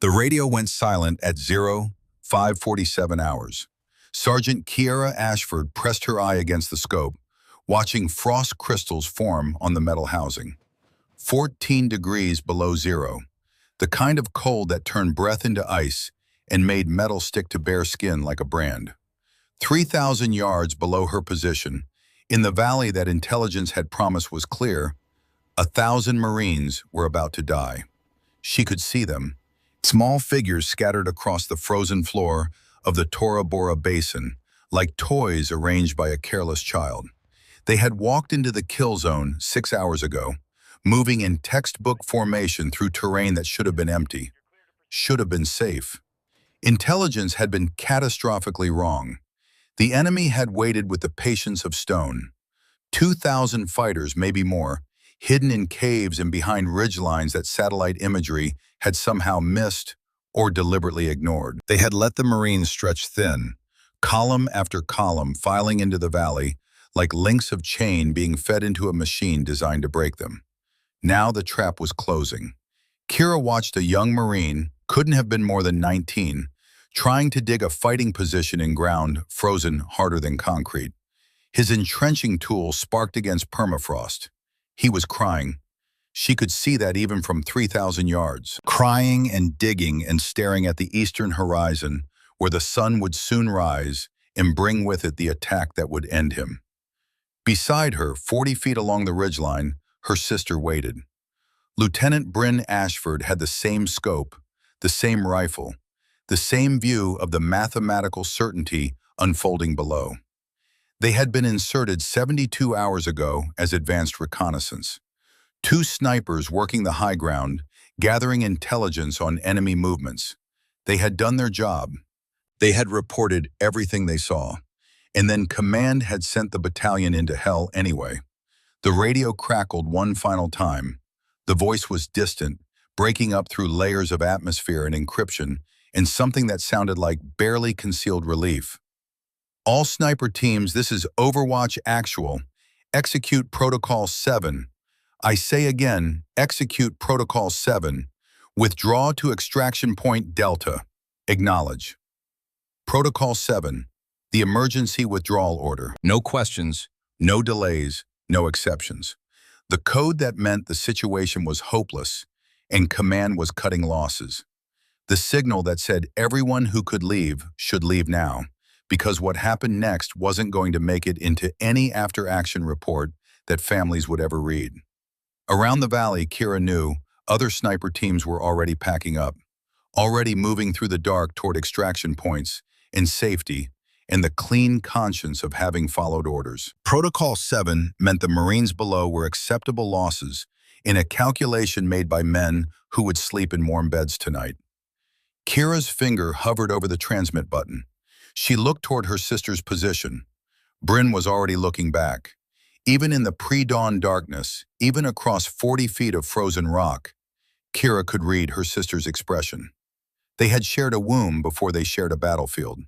The radio went silent at 0547 hours. Sergeant Kiera Ashford pressed her eye against the scope, watching frost crystals form on the metal housing. 14 degrees below zero, the kind of cold that turned breath into ice and made metal stick to bare skin like a brand. 3,000 yards below her position, in the valley that intelligence had promised was clear, 1,000 Marines were about to die. She could see them, small figures scattered across the frozen floor of the Tora Bora Basin, like toys arranged by a careless child. They had walked into the kill zone 6 hours ago, moving in textbook formation through terrain that should have been empty, should have been safe. Intelligence had been catastrophically wrong. The enemy had waited with the patience of stone. 2,000 fighters, maybe more, hidden in caves and behind ridgelines that satellite imagery had somehow missed or deliberately ignored. They had let the Marines stretch thin, column after column filing into the valley, like links of chain being fed into a machine designed to break them. Now the trap was closing. Kiera watched a young Marine, couldn't have been more than 19, trying to dig a fighting position in ground frozen harder than concrete. His entrenching tool sparked against permafrost. He was crying. She could see that even from 3,000 yards. Crying and digging and staring at the eastern horizon, where the sun would soon rise and bring with it the attack that would end him. Beside her, 40 feet along the ridgeline, her sister waited. Lieutenant Bryn Ashford had the same scope, the same rifle, the same view of the mathematical certainty unfolding below. They had been inserted 72 hours ago as advanced reconnaissance. 2 snipers working the high ground, gathering intelligence on enemy movements. They had done their job. They had reported everything they saw. And then command had sent the battalion into hell anyway. The radio crackled one final time. The voice was distant, breaking up through layers of atmosphere and encryption, and something that sounded like barely concealed relief. All sniper teams, this is Overwatch Actual. Execute Protocol 7. I say again, execute Protocol 7. Withdraw to extraction point Delta. Acknowledge. Protocol 7. The emergency withdrawal order. No questions, no delays, no exceptions. The code that meant the situation was hopeless and command was cutting losses. The signal that said everyone who could leave should leave now, because what happened next wasn't going to make it into any after-action report that families would ever read. Around the valley, Kiera knew other sniper teams were already packing up, already moving through the dark toward extraction points in safety and the clean conscience of having followed orders. Protocol 7 meant the Marines below were acceptable losses in a calculation made by men who would sleep in warm beds tonight. Kiera's finger hovered over the transmit button. She looked toward her sister's position. Bryn was already looking back. Even in the pre-dawn darkness, even across 40 feet of frozen rock, Kiera could read her sister's expression. They had shared a womb before they shared a battlefield.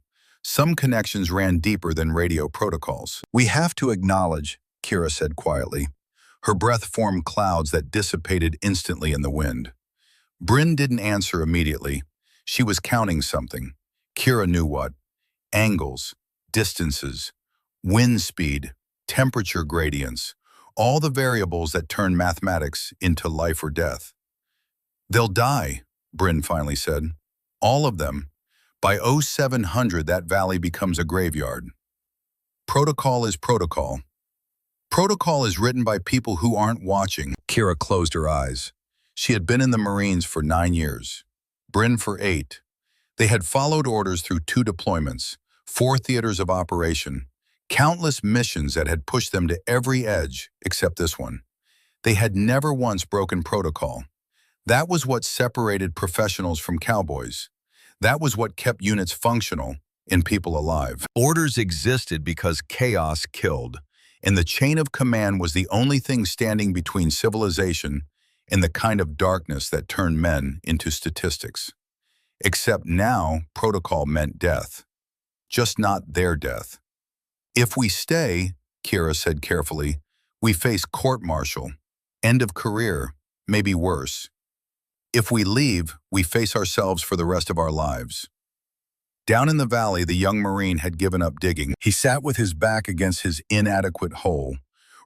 Some connections ran deeper than radio protocols. We have to acknowledge, Kiera said quietly. Her breath formed clouds that dissipated instantly in the wind. Bryn didn't answer immediately. She was counting something. Kiera knew what. Angles, distances, wind speed, temperature gradients, all the variables that turn mathematics into life or death. They'll die, Bryn finally said. All of them. By 0700, that valley becomes a graveyard. Protocol is protocol. Protocol is written by people who aren't watching. Kiera closed her eyes. She had been in the Marines for 9 years. Bryn for 8. They had followed orders through 2 deployments, 4 theaters of operation, countless missions that had pushed them to every edge except this one. They had never once broken protocol. That was what separated professionals from cowboys. That was what kept units functional and people alive. Orders existed because chaos killed, and the chain of command was the only thing standing between civilization and the kind of darkness that turned men into statistics. Except now, protocol meant death. Just not their death. If we stay, Kiera said carefully, we face court-martial, end of career, maybe worse. If we leave, we face ourselves for the rest of our lives. Down in the valley, the young Marine had given up digging. He sat with his back against his inadequate hole,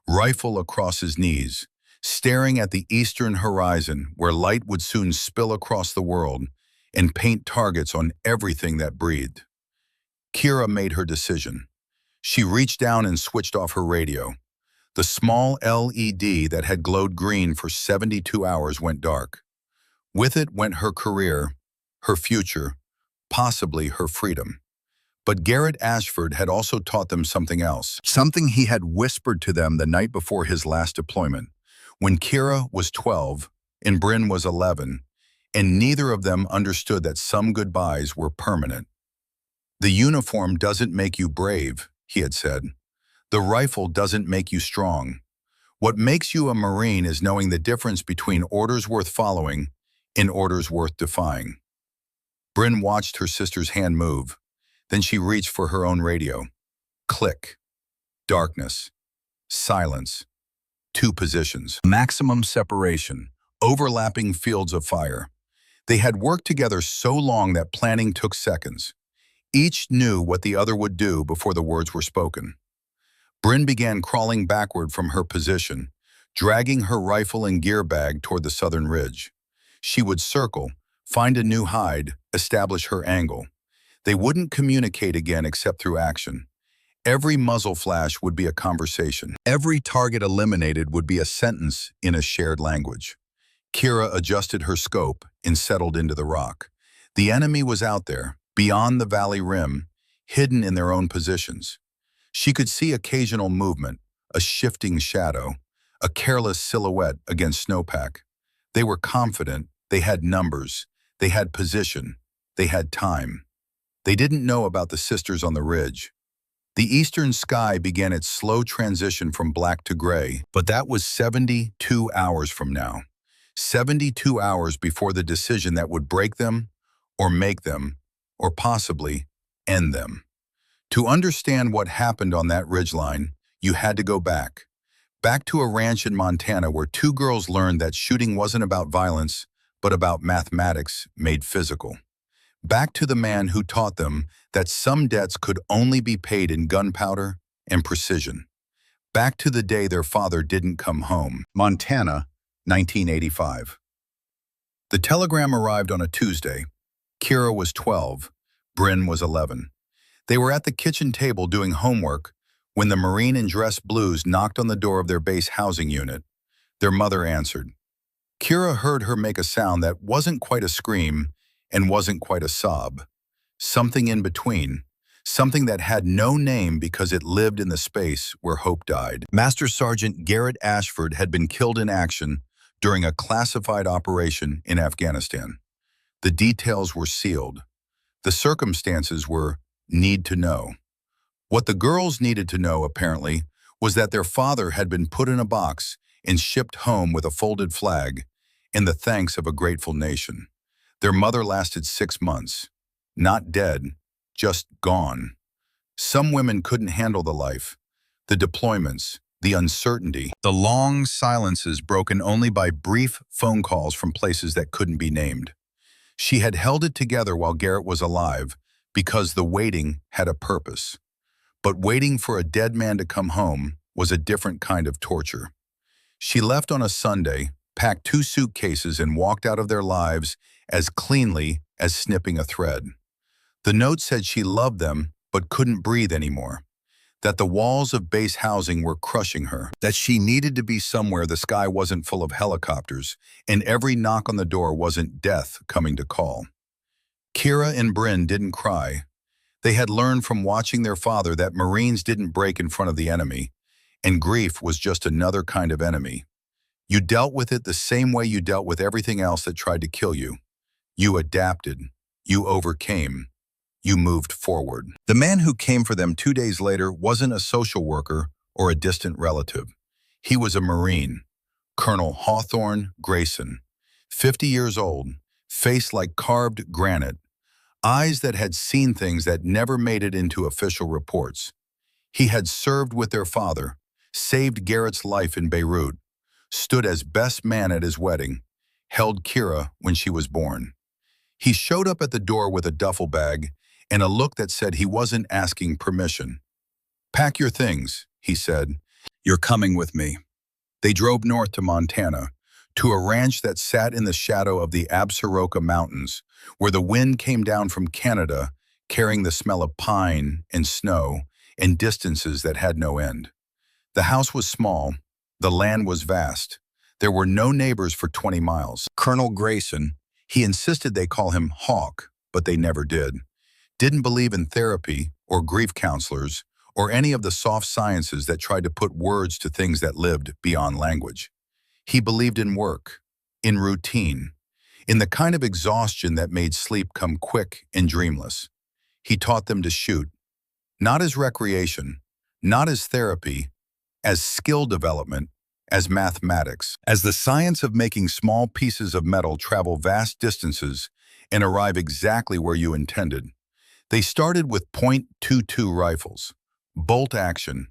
rifle across his knees, staring at the eastern horizon where light would soon spill across the world and paint targets on everything that breathed. Kira made her decision. She reached down and switched off her radio. The small LED that had glowed green for 72 hours went dark. With it went her career, her future, possibly her freedom. But Garrett Ashford had also taught them something else, something he had whispered to them the night before his last deployment, when Kira was 12 and Bryn was 11, and neither of them understood that some goodbyes were permanent. The uniform doesn't make you brave, he had said. The rifle doesn't make you strong. What makes you a Marine is knowing the difference between orders worth following and orders worth defying. Bryn watched her sister's hand move. Then she reached for her own radio. Click. Darkness. Silence. 2 positions. Maximum separation. Overlapping fields of fire. They had worked together so long that planning took seconds. Each knew what the other would do before the words were spoken. Bryn began crawling backward from her position, dragging her rifle and gear bag toward the southern ridge. She would circle, find a new hide, establish her angle. They wouldn't communicate again except through action. Every muzzle flash would be a conversation. Every target eliminated would be a sentence in a shared language. Kira adjusted her scope and settled into the rock. The enemy was out there, beyond the valley rim, hidden in their own positions. She could see occasional movement, a shifting shadow, a careless silhouette against snowpack. They were confident, they had numbers, they had position, they had time. They didn't know about the sisters on the ridge. The eastern sky began its slow transition from black to gray, but that was 72 hours from now. 72 hours before the decision that would break them, or make them, or possibly end them. To understand what happened on that ridgeline, you had to go back. Back to a ranch in Montana where 2 girls learned that shooting wasn't about violence, but about mathematics made physical. Back to the man who taught them that some debts could only be paid in gunpowder and precision. Back to the day their father didn't come home. Montana, 1985. The telegram arrived on a Tuesday. Kira was 12, Bryn was 11. They were at the kitchen table doing homework when the Marine in dress blues knocked on the door of their base housing unit. Their mother answered. Kira heard her make a sound that wasn't quite a scream and wasn't quite a sob. Something in between, something that had no name because it lived in the space where hope died. Master Sergeant Garrett Ashford had been killed in action during a classified operation in Afghanistan. The details were sealed. The circumstances were need to know. What the girls needed to know, apparently, was that their father had been put in a box and shipped home with a folded flag in the thanks of a grateful nation. Their mother lasted 6 months. Not dead, just gone. Some women couldn't handle the life, the deployments, the uncertainty, the long silences broken only by brief phone calls from places that couldn't be named. She had held it together while Garrett was alive because the waiting had a purpose. But waiting for a dead man to come home was a different kind of torture. She left on a Sunday, packed 2 suitcases and walked out of their lives as cleanly as snipping a thread. The note said she loved them but couldn't breathe anymore, that the walls of base housing were crushing her, that she needed to be somewhere the sky wasn't full of helicopters and every knock on the door wasn't death coming to call. Kira and Bryn didn't cry. They had learned from watching their father that Marines didn't break in front of the enemy, and grief was just another kind of enemy. You dealt with it the same way you dealt with everything else that tried to kill you. You adapted. You overcame. You moved forward. The man who came for them 2 days later wasn't a social worker or a distant relative. He was a Marine, Colonel Hawthorne Grayson, 50 years old, face like carved granite, eyes that had seen things that never made it into official reports. He had served with their father, saved Garrett's life in Beirut, stood as best man at his wedding, held Kira when she was born. He showed up at the door with a duffel bag and a look that said he wasn't asking permission. "Pack your things," he said. "You're coming with me." They drove north to Montana, to a ranch that sat in the shadow of the Absaroka Mountains, where the wind came down from Canada, carrying the smell of pine and snow and distances that had no end. The house was small, the land was vast. There were no neighbors for 20 miles. Colonel Grayson, he insisted they call him Hawk, but they never did, didn't believe in therapy or grief counselors or any of the soft sciences that tried to put words to things that lived beyond language. He believed in work, in routine, in the kind of exhaustion that made sleep come quick and dreamless. He taught them to shoot, not as recreation, not as therapy, as skill development, as mathematics, as the science of making small pieces of metal travel vast distances and arrive exactly where you intended. They started with .22 rifles, bolt action,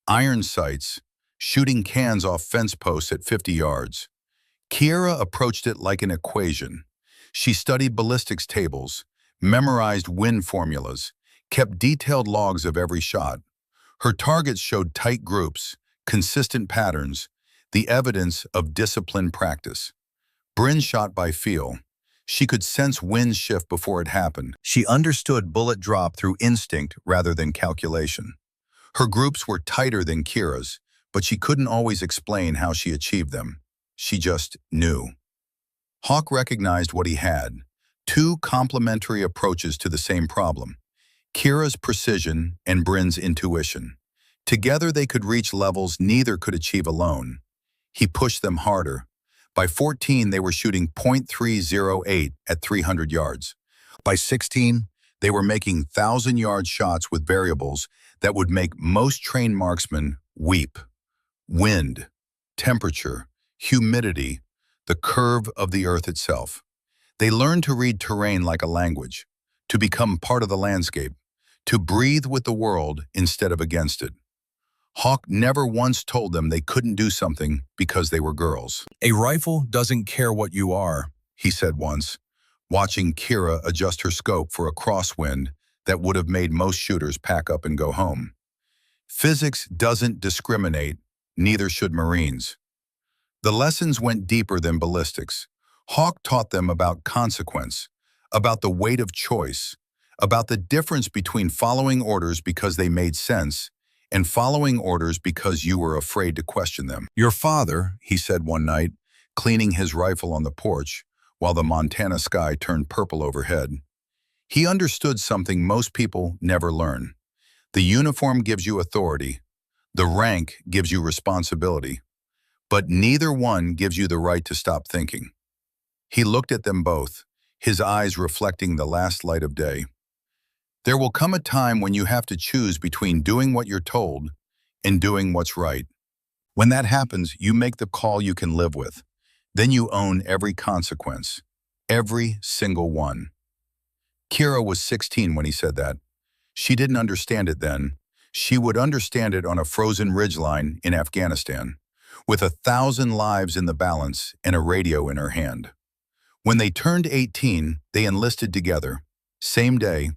iron sights, shooting cans off fence posts at 50 yards. Kiera approached it like an equation. She studied ballistics tables, memorized wind formulas, kept detailed logs of every shot. Her targets showed tight groups, consistent patterns, the evidence of disciplined practice. Bryn shot by feel. She could sense wind shift before it happened. She understood bullet drop through instinct rather than calculation. Her groups were tighter than Kira's, but she couldn't always explain how she achieved them. She just knew. Hawk recognized what he had, two complementary approaches to the same problem: Kira's precision and Bryn's intuition. Together they could reach levels neither could achieve alone. He pushed them harder. By 14, they were shooting .308 at 300 yards. By 16, they were making 1,000-yard shots with variables that would make most trained marksmen weep. Wind, temperature, humidity, the curve of the earth itself. They learned to read terrain like a language, to become part of the landscape, to breathe with the world instead of against it. Hawk never once told them they couldn't do something because they were girls. "A rifle doesn't care what you are," he said once, watching Kira adjust her scope for a crosswind that would have made most shooters pack up and go home. "Physics doesn't discriminate, neither should Marines." The lessons went deeper than ballistics. Hawk taught them about consequence, about the weight of choice, about the difference between following orders because they made sense and following orders because you were afraid to question them. "Your father," he said one night, cleaning his rifle on the porch while the Montana sky turned purple overhead. He understood something most people never learn. The uniform gives you authority. The rank gives you responsibility. But neither one gives you the right to stop thinking. He looked at them both, his eyes reflecting the last light of day. "There will come a time when you have to choose between doing what you're told and doing what's right. When that happens, you make the call you can live with. Then you own every consequence, every single one." Kira was 16 when he said that. She didn't understand it then. She would understand it on a frozen ridgeline in Afghanistan, with 1,000 lives in the balance and a radio in her hand. When they turned 18, they enlisted together. Same day,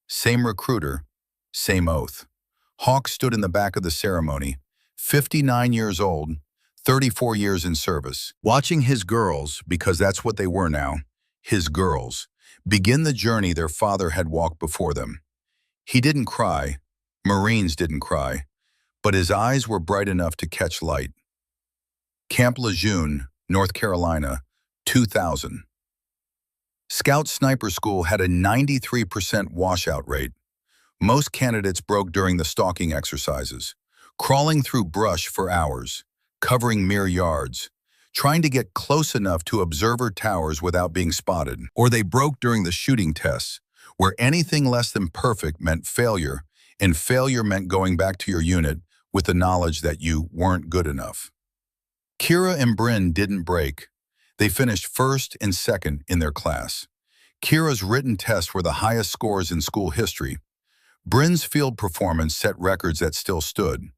same recruiter, same oath. Hawk stood in the back of the ceremony, 59 years old, 34 years in service, watching his girls, because that's what they were now, his girls, begin the journey their father had walked before them. He didn't cry, Marines didn't cry, but his eyes were bright enough to catch light. Camp Lejeune, North Carolina, 2000. Scout Sniper School had a 93% washout rate. Most candidates broke during the stalking exercises, crawling through brush for hours, covering mere yards, trying to get close enough to observer towers without being spotted. Or they broke during the shooting tests, where anything less than perfect meant failure, and failure meant going back to your unit with the knowledge that you weren't good enough. Kira and Bryn didn't break. They finished first and second in their class. Kira's written tests were the highest scores in school history. Bryn's field performance set records that still stood.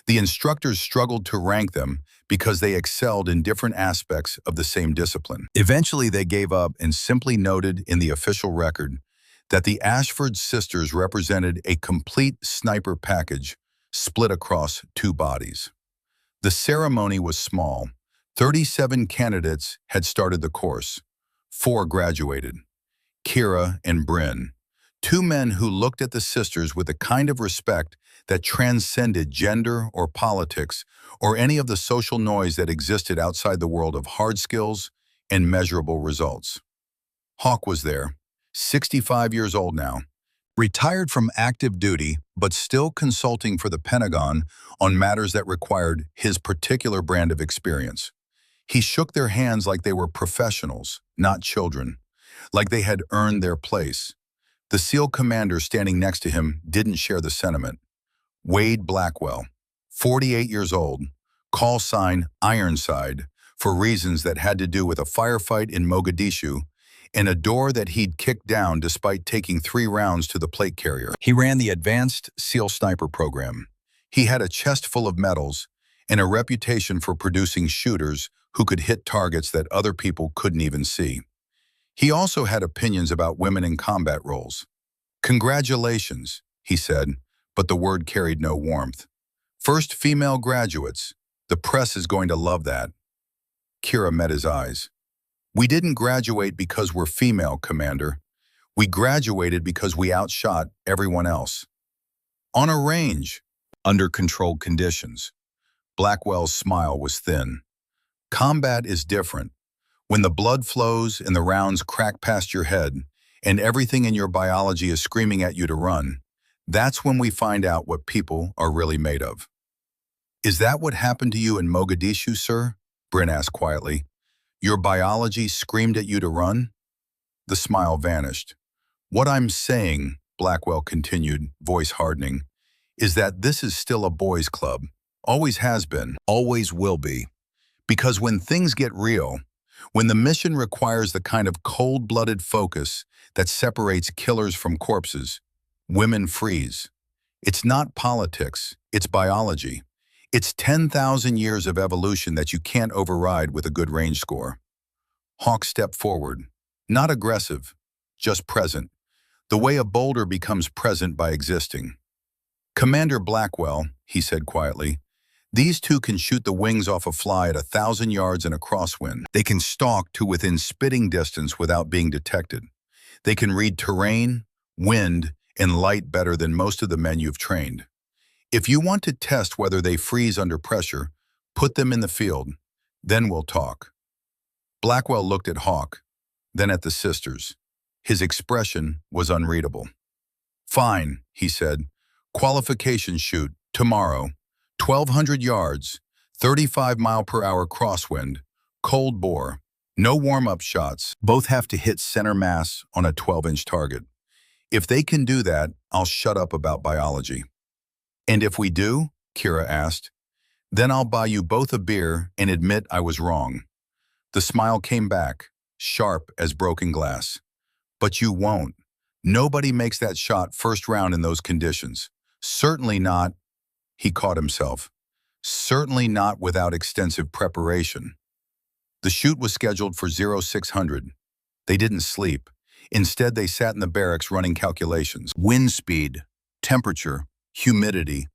The instructors struggled to rank them because they excelled in different aspects of the same discipline. Eventually, they gave up and simply noted in the official record that the Ashford sisters represented a complete sniper package split across two bodies. The ceremony was small. 37 candidates had started the course. 4 graduated. Kira and Bryn, 2 men who looked at the sisters with a kind of respect that transcended gender or politics or any of the social noise that existed outside the world of hard skills and measurable results. Hawk was there, 65 years old now, retired from active duty but still consulting for the Pentagon on matters that required his particular brand of experience. He shook their hands like they were professionals, not children, like they had earned their place. The SEAL commander standing next to him didn't share the sentiment. Wade Blackwell, 48 years old, call sign Ironside, for reasons that had to do with a firefight in Mogadishu and a door that he'd kicked down despite taking 3 rounds to the plate carrier. He ran the Advanced SEAL Sniper program. He had a chest full of medals and a reputation for producing shooters who could hit targets that other people couldn't even see. He also had opinions about women in combat roles. "Congratulations," he said, but the word carried no warmth. "First female graduates. The press is going to love that." Kira met his eyes. "We didn't graduate because we're female, Commander. We graduated because we outshot everyone else. On a range, under controlled conditions." Blackwell's smile was thin. "Combat is different. When the blood flows and the rounds crack past your head and everything in your biology is screaming at you to run, that's when we find out what people are really made of." "Is that what happened to you in Mogadishu, sir?" Bryn asked quietly. "Your biology screamed at you to run?" The smile vanished. "What I'm saying," Blackwell continued, voice hardening, "is that this is still a boys' club. Always has been, always will be. Because when things get real, when the mission requires the kind of cold-blooded focus that separates killers from corpses, women freeze. It's not politics, it's biology. It's 10,000 years of evolution that you can't override with a good range score." Hawk stepped forward, not aggressive, just present, the way a boulder becomes present by existing. "Commander Blackwell," he said quietly, "these 2 can shoot the wings off a fly at 1,000 yards in a crosswind. They can stalk to within spitting distance without being detected. They can read terrain, wind, and light better than most of the men you've trained. If you want to test whether they freeze under pressure, put them in the field. Then we'll talk." Blackwell looked at Hawk, then at the sisters. His expression was unreadable. "Fine," he said. "Qualification shoot, tomorrow. 1,200 yards, 35-mile-per-hour crosswind, cold bore, no warm-up shots. Both have to hit center mass on a 12-inch target. If they can do that, I'll shut up about biology." "And if we do?" Kira asked. "Then I'll buy you both a beer and admit I was wrong." The smile came back, sharp as broken glass. "But you won't. Nobody makes that shot first round in those conditions. Certainly not," he caught himself, "certainly not without extensive preparation." The shoot was scheduled for 0600. They didn't sleep. Instead, they sat in the barracks running calculations. Wind speed, temperature, humidity,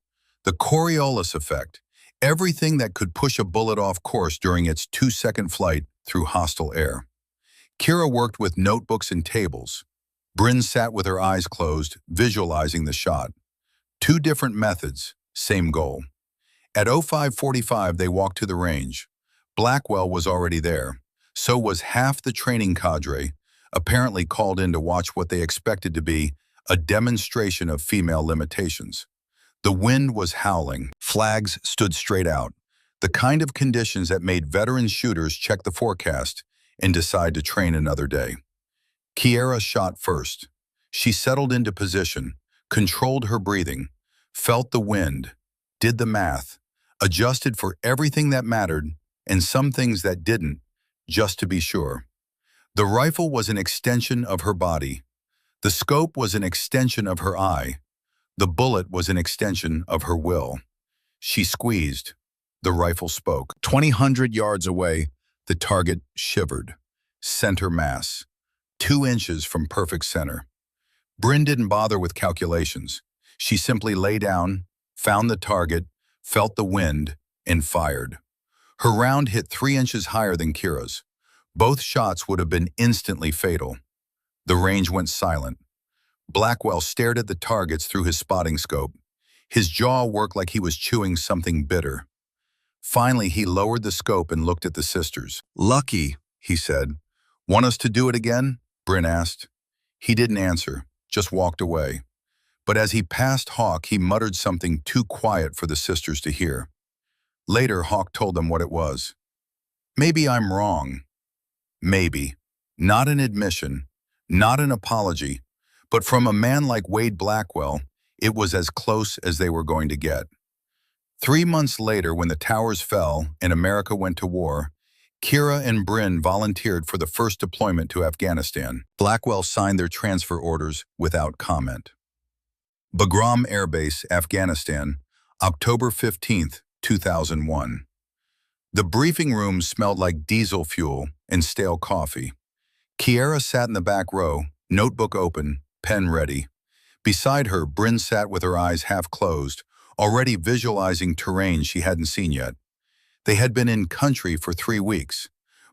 the Coriolis effect, everything that could push a bullet off course during its 2-second flight through hostile air. Kira worked with notebooks and tables. Bryn sat with her eyes closed, visualizing the shot. 2 different methods, same goal. At 05:45, they walked to the range. Blackwell was already there. So was half the training cadre, apparently called in to watch what they expected to be a demonstration of female limitations. The wind was howling. Flags stood straight out, the kind of conditions that made veteran shooters check the forecast and decide to train another day. Kiera shot first. She settled into position, controlled her breathing, felt the wind, did the math, adjusted for everything that mattered and some things that didn't, just to be sure. The rifle was an extension of her body. The scope was an extension of her eye. The bullet was an extension of her will. She squeezed. The rifle spoke. 200 yards away, the target shivered. Center mass. 2 inches from perfect center. Bryn didn't bother with calculations. She simply lay down, found the target, felt the wind, and fired. Her round hit 3 inches higher than Kira's. Both shots would have been instantly fatal. The range went silent. Blackwell stared at the targets through his spotting scope. His jaw worked like he was chewing something bitter. Finally, he lowered the scope and looked at the sisters. "Lucky," he said. "Want us to do it again?" Bryn asked. He didn't answer, just walked away. But as he passed Hawk, he muttered something too quiet for the sisters to hear. Later, Hawk told them what it was. "Maybe I'm wrong. Maybe." Not an admission, not an apology, but from a man like Wade Blackwell, it was as close as they were going to get. 3 months later, when the towers fell and America went to war, Kira and Bryn volunteered for the first deployment to Afghanistan. Blackwell signed their transfer orders without comment. Bagram Air Base, Afghanistan, October 15th, 2001. The briefing room smelled like diesel fuel and stale coffee. Kiera sat in the back row, notebook open, pen ready. Beside her, Bryn sat with her eyes half closed, already visualizing terrain she hadn't seen yet. They had been in country for 3 weeks,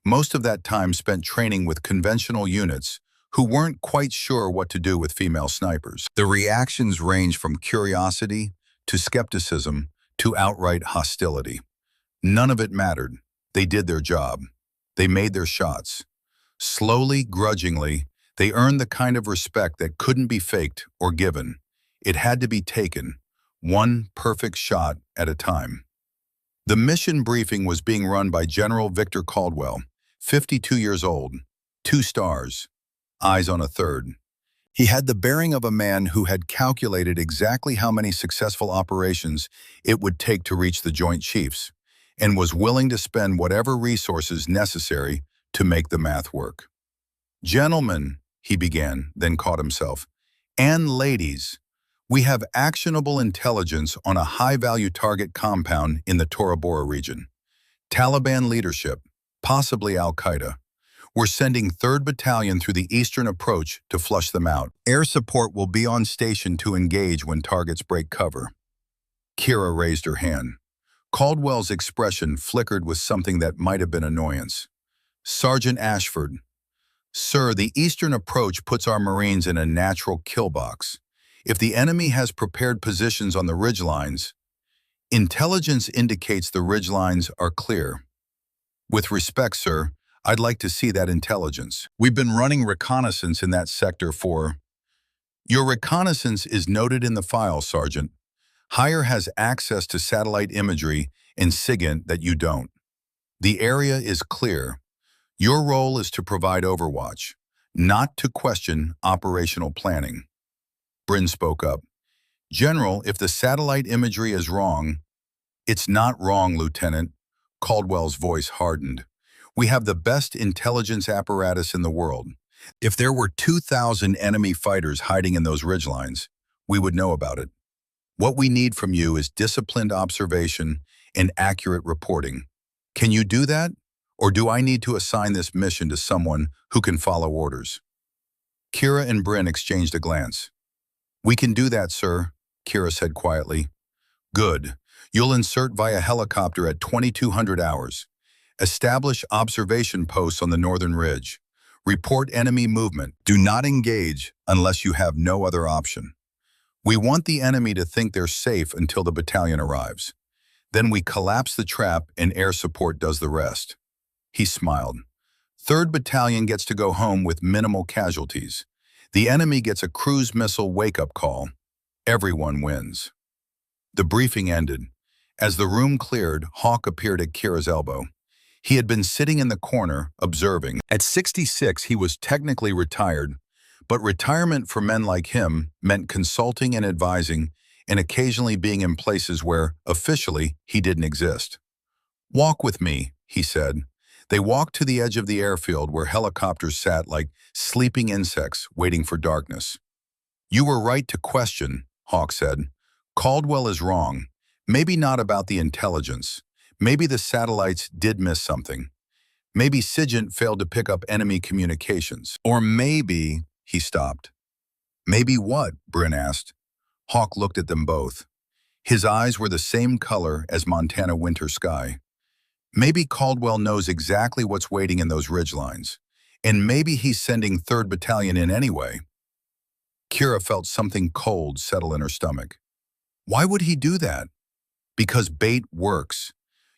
most of that time spent training with conventional units who weren't quite sure what to do with female snipers. The reactions ranged from curiosity to skepticism to outright hostility. None of it mattered. They did their job. They made their shots. Slowly, grudgingly, they earned the kind of respect that couldn't be faked or given. It had to be taken, one perfect shot at a time. The mission briefing was being run by General Victor Caldwell, 52 years old, 2 stars, eyes on a third. He had the bearing of a man who had calculated exactly how many successful operations it would take to reach the Joint Chiefs, and was willing to spend whatever resources necessary to make the math work. "Gentlemen," he began, then caught himself, "and ladies, we have actionable intelligence on a high-value target compound in the Tora Bora region. Taliban leadership, possibly Al-Qaeda. We're sending 3rd Battalion through the eastern approach to flush them out. Air support will be on station to engage when targets break cover." Kira raised her hand. Caldwell's expression flickered with something that might have been annoyance. "Sergeant Ashford, sir, the eastern approach puts our Marines in a natural kill box. If the enemy has prepared positions on the ridgelines, intelligence indicates the ridgelines are clear. With respect, sir, I'd like to see that intelligence. We've been running reconnaissance in that sector for..." "Your reconnaissance is noted in the file, Sergeant. Hire has access to satellite imagery and SIGINT that you don't. The area is clear. Your role is to provide overwatch, not to question operational planning." Bryn spoke up. "General, if the satellite imagery is wrong..." "It's not wrong, Lieutenant." Caldwell's voice hardened. "We have the best intelligence apparatus in the world. If there were 2,000 enemy fighters hiding in those ridgelines, we would know about it. What we need from you is disciplined observation and accurate reporting. Can you do that? Or do I need to assign this mission to someone who can follow orders?" Kira and Bryn exchanged a glance. "We can do that, sir," Kira said quietly. "Good. You'll insert via helicopter at 2200 hours. Establish observation posts on the northern ridge. Report enemy movement. Do not engage unless you have no other option. We want the enemy to think they're safe until the battalion arrives. Then we collapse the trap and air support does the rest." He smiled. 3rd Battalion gets to go home with minimal casualties. The enemy gets a cruise missile wake-up call. Everyone wins. The briefing ended. As the room cleared, Hawk appeared at Kira's elbow. He had been sitting in the corner, observing. At 66, he was technically retired, but retirement for men like him meant consulting and advising and occasionally being in places where, officially, he didn't exist. "Walk with me," he said. They walked to the edge of the airfield where helicopters sat like sleeping insects waiting for darkness. "You were right to question," Hawk said. "Caldwell is wrong. Maybe not about the intelligence. Maybe the satellites did miss something. Maybe SIGINT failed to pick up enemy communications. Or maybe he stopped. Maybe what? Bryn asked. Hawk looked at them both. His eyes were the same color as Montana winter sky. Maybe Caldwell knows exactly what's waiting in those ridgelines. And maybe he's sending 3rd Battalion in anyway. Kira felt something cold settle in her stomach. Why would he do that? Because bait works.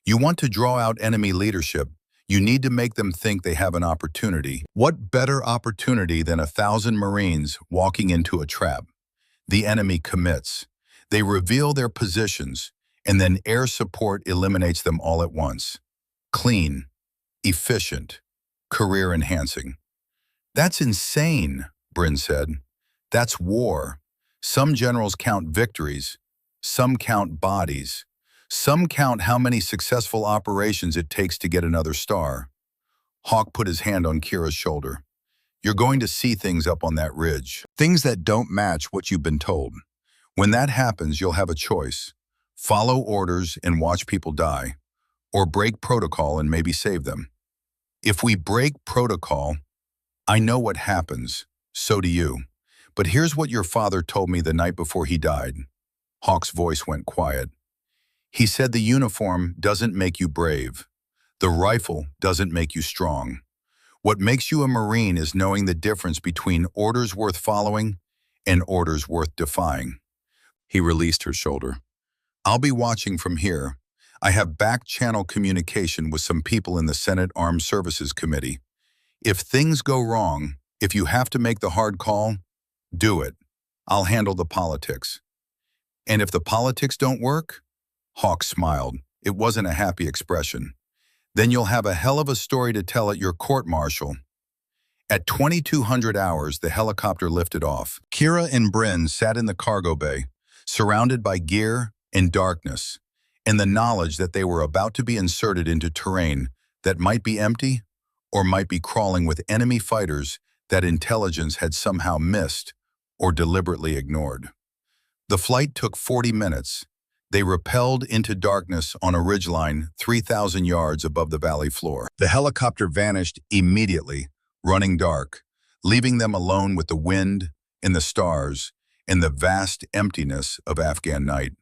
You want to draw out enemy leadership, you need to make them think they have an opportunity. What better opportunity than 1,000 Marines walking into a trap? The enemy commits. They reveal their positions, and then air support eliminates them all at once. Clean, efficient, career-enhancing. That's insane, Bryn said. That's war. Some generals count victories. Some count bodies. Some count how many successful operations it takes to get another star. Hawk put his hand on Kira's shoulder. You're going to see things up on that ridge. Things that don't match what you've been told. When that happens, you'll have a choice. Follow orders and watch people die. Or break protocol and maybe save them. If we break protocol, I know what happens. So do you. But here's what your father told me the night before he died. Hawk's voice went quiet. He said the uniform doesn't make you brave. The rifle doesn't make you strong. What makes you a Marine is knowing the difference between orders worth following and orders worth defying. He released her shoulder. I'll be watching from here. I have back-channel communication with some people in the Senate Armed Services Committee. If things go wrong, if you have to make the hard call, do it. I'll handle the politics. And if the politics don't work? Hawk smiled. It wasn't a happy expression. Then you'll have a hell of a story to tell at your court-martial. At 2200 hours, the helicopter lifted off. Kira and Bryn sat in the cargo bay, surrounded by gear and darkness, and the knowledge that they were about to be inserted into terrain that might be empty or might be crawling with enemy fighters that intelligence had somehow missed or deliberately ignored. The flight took 40 minutes. They rappelled into darkness on a ridgeline 3,000 yards above the valley floor. The helicopter vanished immediately, running dark, leaving them alone with the wind and the stars and the vast emptiness of Afghan night.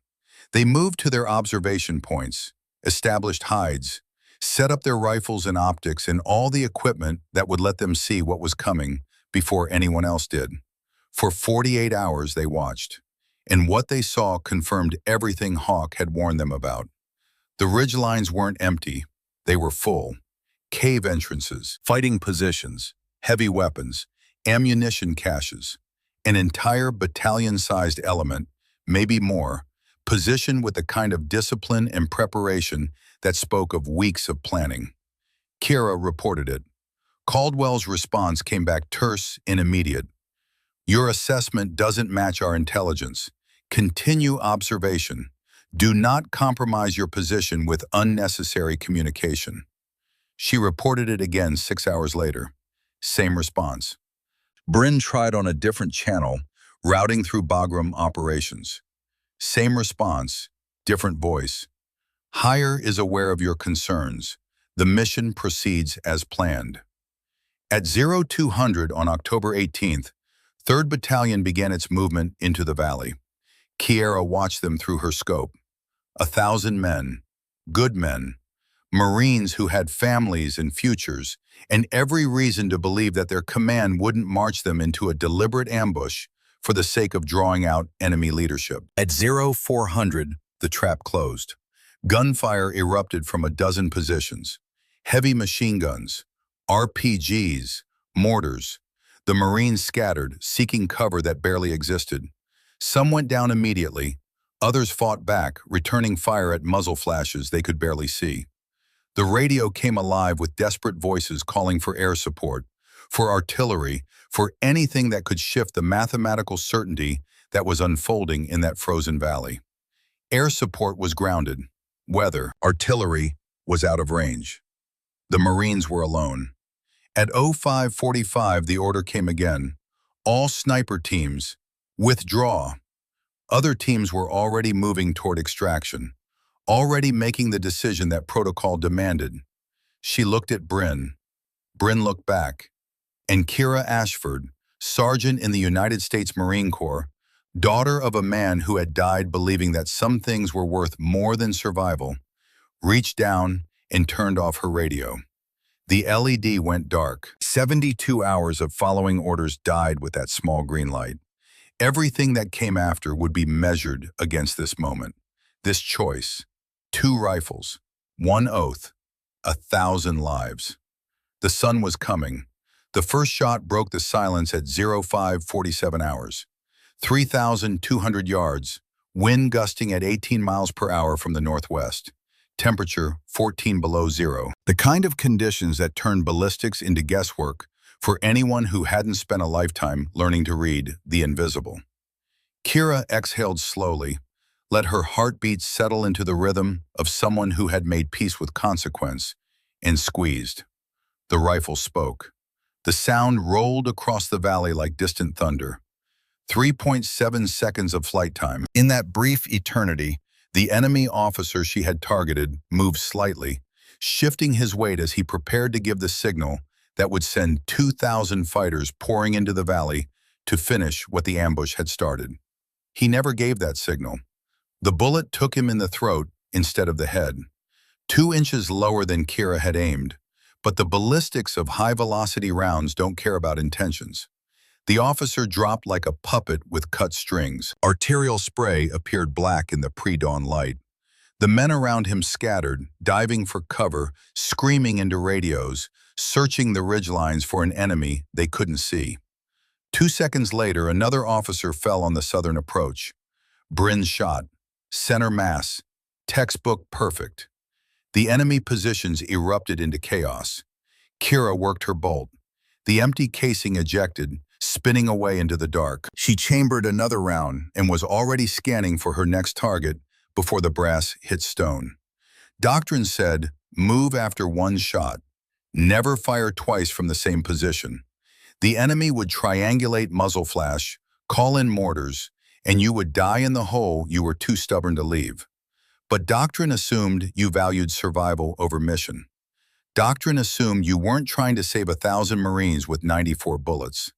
They moved to their observation points, established hides, set up their rifles and optics and all the equipment that would let them see what was coming before anyone else did. For 48 hours they watched, and what they saw confirmed everything Hawk had warned them about. The ridgelines weren't empty, they were full. Cave entrances, fighting positions, heavy weapons, ammunition caches, an entire battalion-sized element, maybe more, positioned with the kind of discipline and preparation that spoke of weeks of planning. Kira reported it. Caldwell's response came back terse and immediate. Your assessment doesn't match our intelligence. Continue observation. Do not compromise your position with unnecessary communication. She reported it again 6 hours later. Same response. Bryn tried on a different channel, routing through Bagram operations. Same response, different voice. Higher is aware of your concerns. The mission proceeds as planned. At 0200 on October 18th, 3rd Battalion began its movement into the valley. Kiera watched them through her scope. 1,000 men, good men, Marines who had families and futures, and every reason to believe that their command wouldn't march them into a deliberate ambush for the sake of drawing out enemy leadership. At 0400, the trap closed. Gunfire erupted from a dozen positions. Heavy machine guns, RPGs, mortars. The Marines scattered, seeking cover that barely existed. Some went down immediately. Others fought back, returning fire at muzzle flashes they could barely see. The radio came alive with desperate voices calling for air support, for artillery, for anything that could shift the mathematical certainty that was unfolding in that frozen valley. Air support was grounded. Weather, artillery, was out of range. The Marines were alone. At 0545, the order came again. All sniper teams, withdraw. Other teams were already moving toward extraction. already making the decision that protocol demanded. She looked at Bryn. Bryn looked back. And Kira Ashford, sergeant in the United States Marine Corps, daughter of a man who had died believing that some things were worth more than survival, reached down and turned off her radio. The LED went dark. 72 hours of following orders died with that small green light. Everything that came after would be measured against this moment, this choice. 2 rifles, 1 oath, 1,000 lives. The sun was coming. The first shot broke the silence at 05:47 hours. 3,200 yards, wind gusting at 18 miles per hour from the northwest. Temperature 14 below zero. The kind of conditions that turned ballistics into guesswork for anyone who hadn't spent a lifetime learning to read the invisible. Kira exhaled slowly, let her heartbeat settle into the rhythm of someone who had made peace with consequence, and squeezed. The rifle spoke. The sound rolled across the valley like distant thunder. 3.7 seconds of flight time. In that brief eternity, the enemy officer she had targeted moved slightly, shifting his weight as he prepared to give the signal that would send 2,000 fighters pouring into the valley to finish what the ambush had started. He never gave that signal. The bullet took him in the throat instead of the head, 2 inches lower than Kira had aimed, but the ballistics of high-velocity rounds don't care about intentions. The officer dropped like a puppet with cut strings. Arterial spray appeared black in the pre-dawn light. The men around him scattered, diving for cover, screaming into radios, searching the ridgelines for an enemy they couldn't see. 2 seconds later, another officer fell on the southern approach. Bryn's shot, center mass, textbook perfect. The enemy positions erupted into chaos. Kira worked her bolt. The empty casing ejected, spinning away into the dark. She chambered another round and was already scanning for her next target before the brass hit stone. Doctrine said, move after 1 shot. Never fire twice from the same position. The enemy would triangulate muzzle flash, call in mortars, and you would die in the hole you were too stubborn to leave. But doctrine assumed you valued survival over mission. Doctrine assumed you weren't trying to save 1,000 Marines with 94 bullets.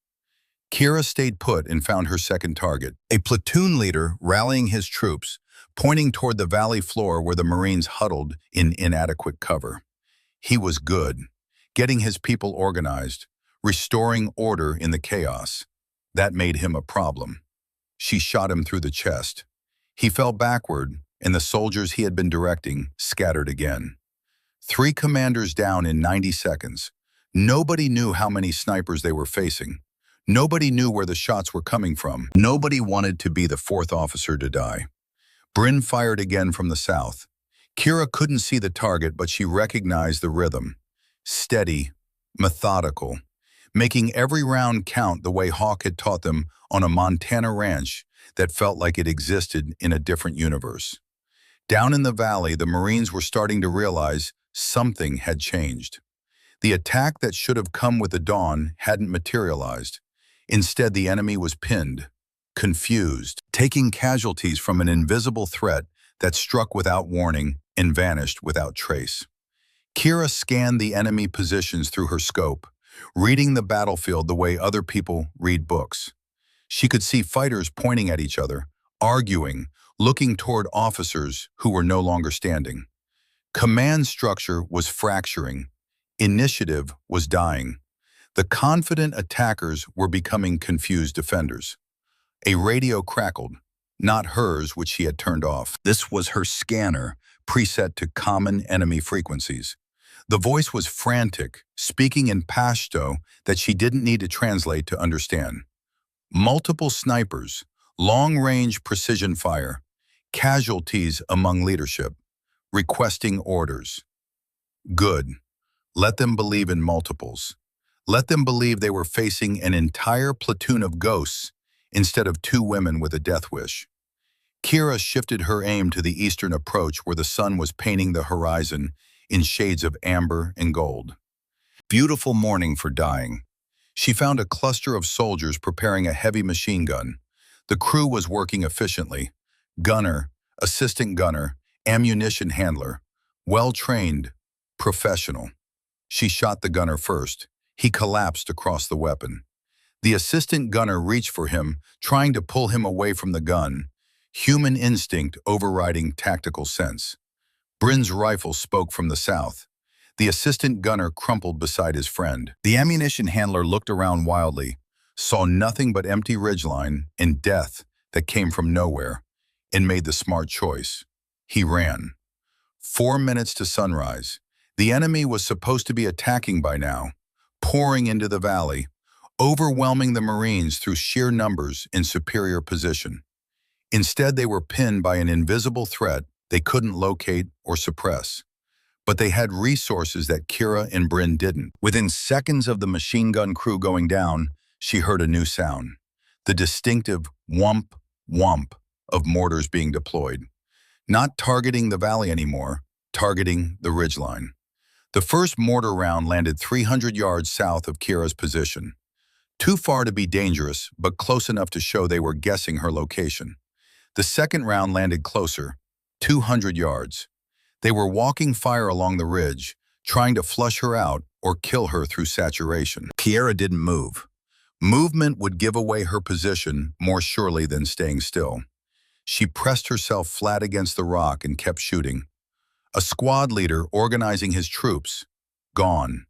Kira stayed put and found her second target, a platoon leader rallying his troops, pointing toward the valley floor where the Marines huddled in inadequate cover. He was good, getting his people organized, restoring order in the chaos. That made him a problem. She shot him through the chest. He fell backward, and the soldiers he had been directing scattered again. 3 commanders down in 90 seconds. Nobody knew how many snipers they were facing. Nobody knew where the shots were coming from. Nobody wanted to be the 4th officer to die. Bryn fired again from the south. Kira couldn't see the target, but she recognized the rhythm. Steady, methodical, making every round count the way Hawk had taught them on a Montana ranch that felt like it existed in a different universe. Down in the valley, the Marines were starting to realize something had changed. The attack that should have come with the dawn hadn't materialized. Instead, the enemy was pinned, confused, taking casualties from an invisible threat that struck without warning and vanished without trace. Kira scanned the enemy positions through her scope, reading the battlefield the way other people read books. She could see fighters pointing at each other, arguing, looking toward officers who were no longer standing. Command structure was fracturing. Initiative was dying. The confident attackers were becoming confused defenders. A radio crackled, not hers, which she had turned off. This was her scanner, preset to common enemy frequencies. The voice was frantic, speaking in Pashto that she didn't need to translate to understand. Multiple snipers, long-range precision fire, casualties among leadership, requesting orders. Good. Let them believe in multiples. Let them believe they were facing an entire platoon of ghosts instead of 2 women with a death wish. Kira shifted her aim to the eastern approach where the sun was painting the horizon in shades of amber and gold. Beautiful morning for dying. She found a cluster of soldiers preparing a heavy machine gun. The crew was working efficiently. Gunner, assistant gunner, Ammunition handler. Well-trained. Professional. She shot the gunner first. He collapsed across the weapon. The assistant gunner reached for him, trying to pull him away from the gun. Human instinct overriding tactical sense. Bryn's rifle spoke from the south. The assistant gunner crumpled beside his friend. The ammunition handler looked around wildly, saw nothing but empty ridgeline and death that came from nowhere, and made the smart choice. He ran. 4 minutes to sunrise. The enemy was supposed to be attacking by now, pouring into the valley, overwhelming the Marines through sheer numbers in superior position. Instead, they were pinned by an invisible threat they couldn't locate or suppress. But they had resources that Kira and Bryn didn't. Within seconds of the machine gun crew going down, she heard a new sound. The distinctive whump, whump of mortars being deployed. Not targeting the valley anymore, targeting the ridgeline. The first mortar round landed 300 yards south of Kira's position. Too far to be dangerous, but close enough to show they were guessing her location. The second round landed closer, 200 yards. They were walking fire along the ridge, trying to flush her out or kill her through saturation. Kira didn't move. Movement would give away her position more surely than staying still. She pressed herself flat against the rock and kept shooting. A squad leader organizing his troops. Gone.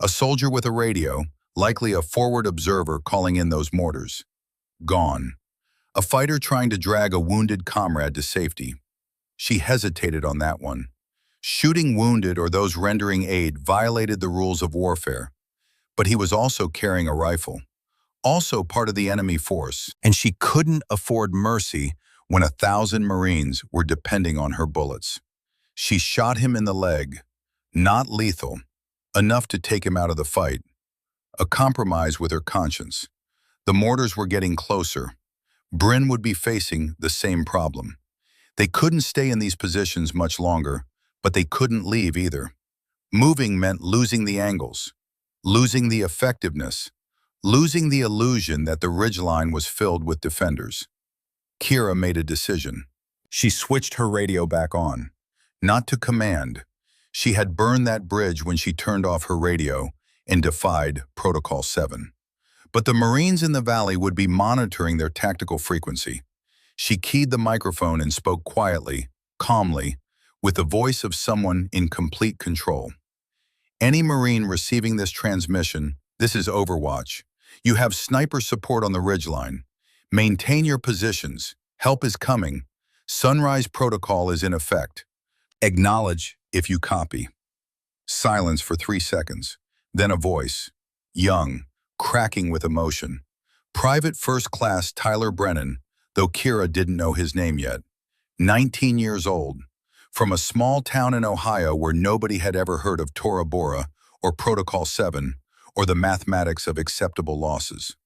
A soldier with a radio, likely a forward observer calling in those mortars. Gone. A fighter trying to drag a wounded comrade to safety. She hesitated on that one. Shooting wounded or those rendering aid violated the rules of warfare. But he was also carrying a rifle, also part of the enemy force, and she couldn't afford mercy when 1,000 Marines were depending on her bullets. She shot him in the leg, not lethal, enough to take him out of the fight. A compromise with her conscience. The mortars were getting closer. Bryn would be facing the same problem. They couldn't stay in these positions much longer, but they couldn't leave either. Moving meant losing the angles, losing the effectiveness, losing the illusion that the ridgeline was filled with defenders. Kira made a decision. She switched her radio back on. Not to command. She had burned that bridge when she turned off her radio and defied Protocol 7. But the Marines in the valley would be monitoring their tactical frequency. She keyed the microphone and spoke quietly, calmly, with the voice of someone in complete control. Any Marine receiving this transmission, this is Overwatch. You have sniper support on the ridgeline. Maintain your positions. Help is coming. Sunrise protocol is in effect. Acknowledge if you copy. Silence for 3 seconds. Then a voice. Young, cracking with emotion. Private First Class Tyler Brennan, though Kira didn't know his name yet. 19 years old. From a small town in Ohio where nobody had ever heard of Tora Bora or Protocol 7 or the mathematics of acceptable losses.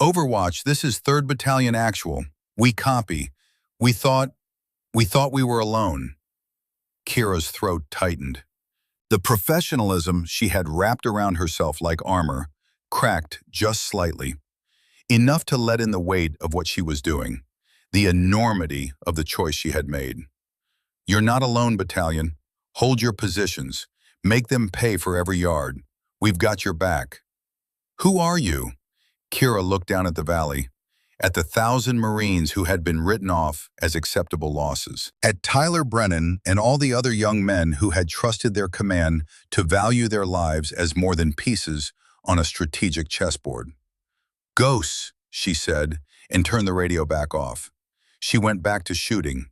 Overwatch, this is 3rd Battalion Actual. We copy. We thought we were alone. Kira's throat tightened. The professionalism she had wrapped around herself like armor cracked just slightly. Enough to let in the weight of what she was doing, the enormity of the choice she had made. You're not alone, battalion. Hold your positions. Make them pay for every yard. We've got your back. Who are you? Kira looked down at the valley, at the 1,000 Marines who had been written off as acceptable losses, at Tyler Brennan and all the other young men who had trusted their command to value their lives as more than pieces on a strategic chessboard. Ghosts, she said, and turned the radio back off. She went back to shooting.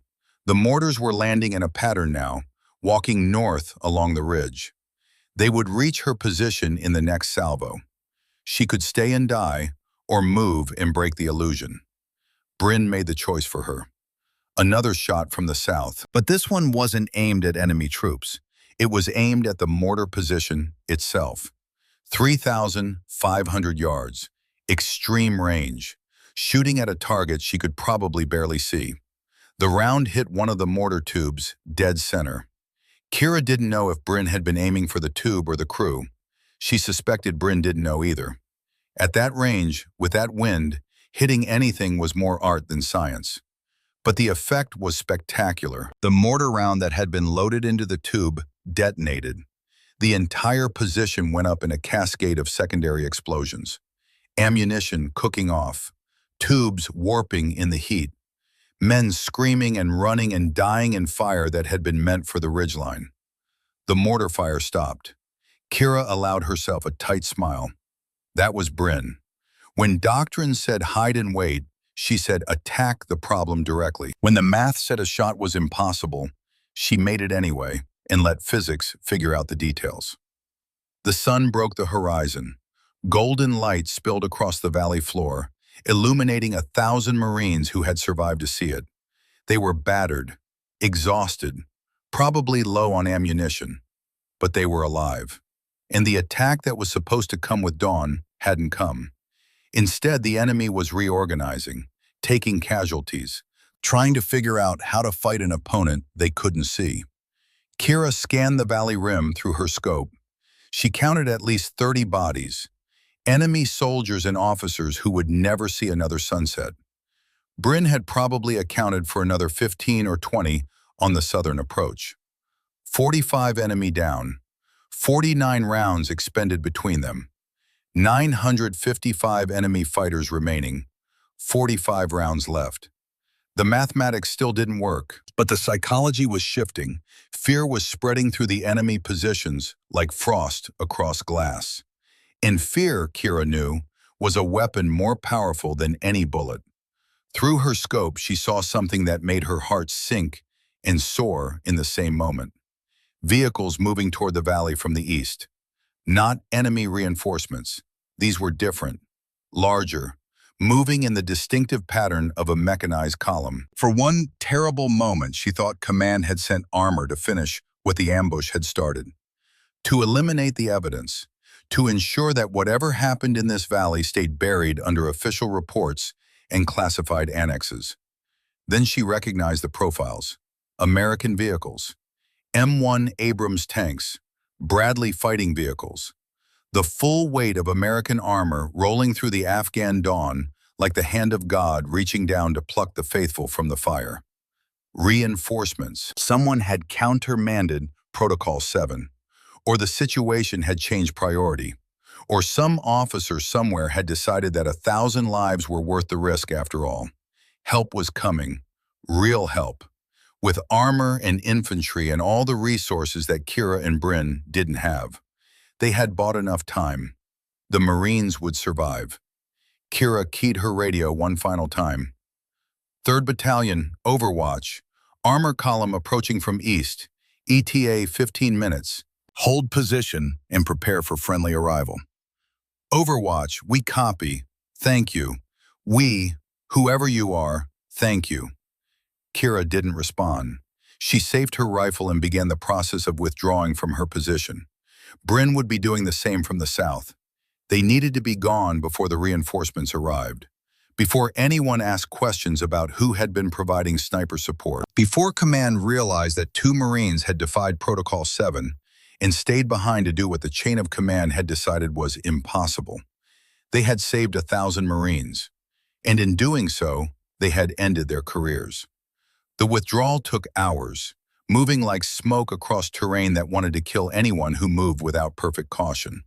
The mortars were landing in a pattern now, walking north along the ridge. They would reach her position in the next salvo. She could stay and die, or move and break the illusion. Bryn made the choice for her. Another shot from the south, but this one wasn't aimed at enemy troops. It was aimed at the mortar position itself. 3,500 yards, extreme range, shooting at a target she could probably barely see. The round hit one of the mortar tubes, dead center. Kira didn't know if Bryn had been aiming for the tube or the crew. She suspected Bryn didn't know either. At that range, with that wind, hitting anything was more art than science. But the effect was spectacular. The mortar round that had been loaded into the tube detonated. The entire position went up in a cascade of secondary explosions. Ammunition cooking off, tubes warping in the heat, men screaming and running and dying in fire that had been meant for the ridgeline. The mortar fire stopped. Kira allowed herself a tight smile. That was Bryn. When doctrine said hide and wait, she said attack the problem directly. When the math said a shot was impossible, she made it anyway and let physics figure out the details. The sun broke the horizon. Golden light spilled across the valley floor, illuminating 1,000 Marines who had survived to see it. They were battered, exhausted, probably low on ammunition, but they were alive. And the attack that was supposed to come with dawn hadn't come. Instead, the enemy was reorganizing, taking casualties, trying to figure out how to fight an opponent they couldn't see. Kira scanned the valley rim through her scope. She counted at least 30 bodies, enemy soldiers and officers who would never see another sunset. Bryn had probably accounted for another 15 or 20 on the southern approach. 45 enemy down, 49 rounds expended between them. 955 enemy fighters remaining, 45 rounds left. The mathematics still didn't work, but the psychology was shifting. Fear was spreading through the enemy positions like frost across glass. And fear, Kira knew, was a weapon more powerful than any bullet. Through her scope, she saw something that made her heart sink and soar in the same moment. Vehicles moving toward the valley from the east. Not enemy reinforcements. These were different, larger, moving in the distinctive pattern of a mechanized column. For one terrible moment, she thought command had sent armor to finish what the ambush had started. To eliminate the evidence, to ensure that whatever happened in this valley stayed buried under official reports and classified annexes. Then she recognized the profiles. American vehicles, M1 Abrams tanks, Bradley fighting vehicles. The full weight of American armor rolling through the Afghan dawn like the hand of God reaching down to pluck the faithful from the fire. Reinforcements. Someone had countermanded Protocol 7, or the situation had changed priority, or some officer somewhere had decided that 1,000 lives were worth the risk after all. Help was coming, real help, with armor and infantry and all the resources that Kira and Bryn didn't have. They had bought enough time. The Marines would survive. Kira keyed her radio one final time. 3rd Battalion, Overwatch, armor column approaching from east, ETA 15 minutes. Hold position and prepare for friendly arrival. Overwatch, we copy. Thank you. We, whoever you are, thank you. Kira didn't respond. She safed her rifle and began the process of withdrawing from her position. Bryn would be doing the same from the south. They needed to be gone before the reinforcements arrived, before anyone asked questions about who had been providing sniper support, before command realized that 2 Marines had defied Protocol 7 and stayed behind to do what the chain of command had decided was impossible. They had saved 1,000 Marines, and in doing so, they had ended their careers. The withdrawal took hours, moving like smoke across terrain that wanted to kill anyone who moved without perfect caution.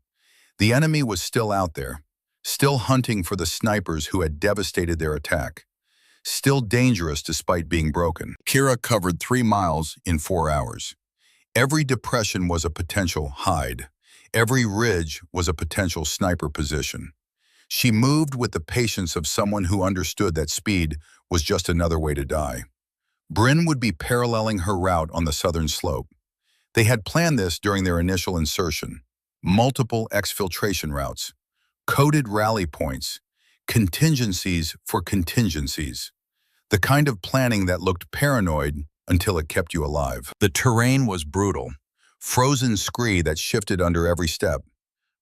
The enemy was still out there, still hunting for the snipers who had devastated their attack, still dangerous despite being broken. Kira covered 3 miles in 4 hours. Every depression was a potential hide. Every ridge was a potential sniper position. She moved with the patience of someone who understood that speed was just another way to die. Bryn would be paralleling her route on the southern slope. They had planned this during their initial insertion. Multiple exfiltration routes, coded rally points, contingencies for contingencies. The kind of planning that looked paranoid until it kept you alive. The terrain was brutal. Frozen scree that shifted under every step.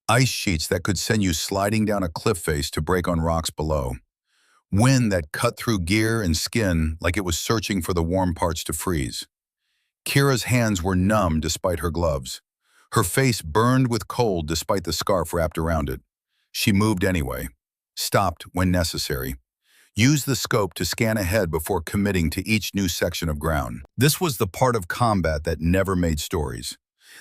Ice sheets that could send you sliding down a cliff face to break on rocks below. Wind that cut through gear and skin like it was searching for the warm parts to freeze. Kira's hands were numb despite her gloves. Her face burned with cold despite the scarf wrapped around it. She moved anyway, stopped when necessary. Use the scope to scan ahead before committing to each new section of ground. This was the part of combat that never made stories.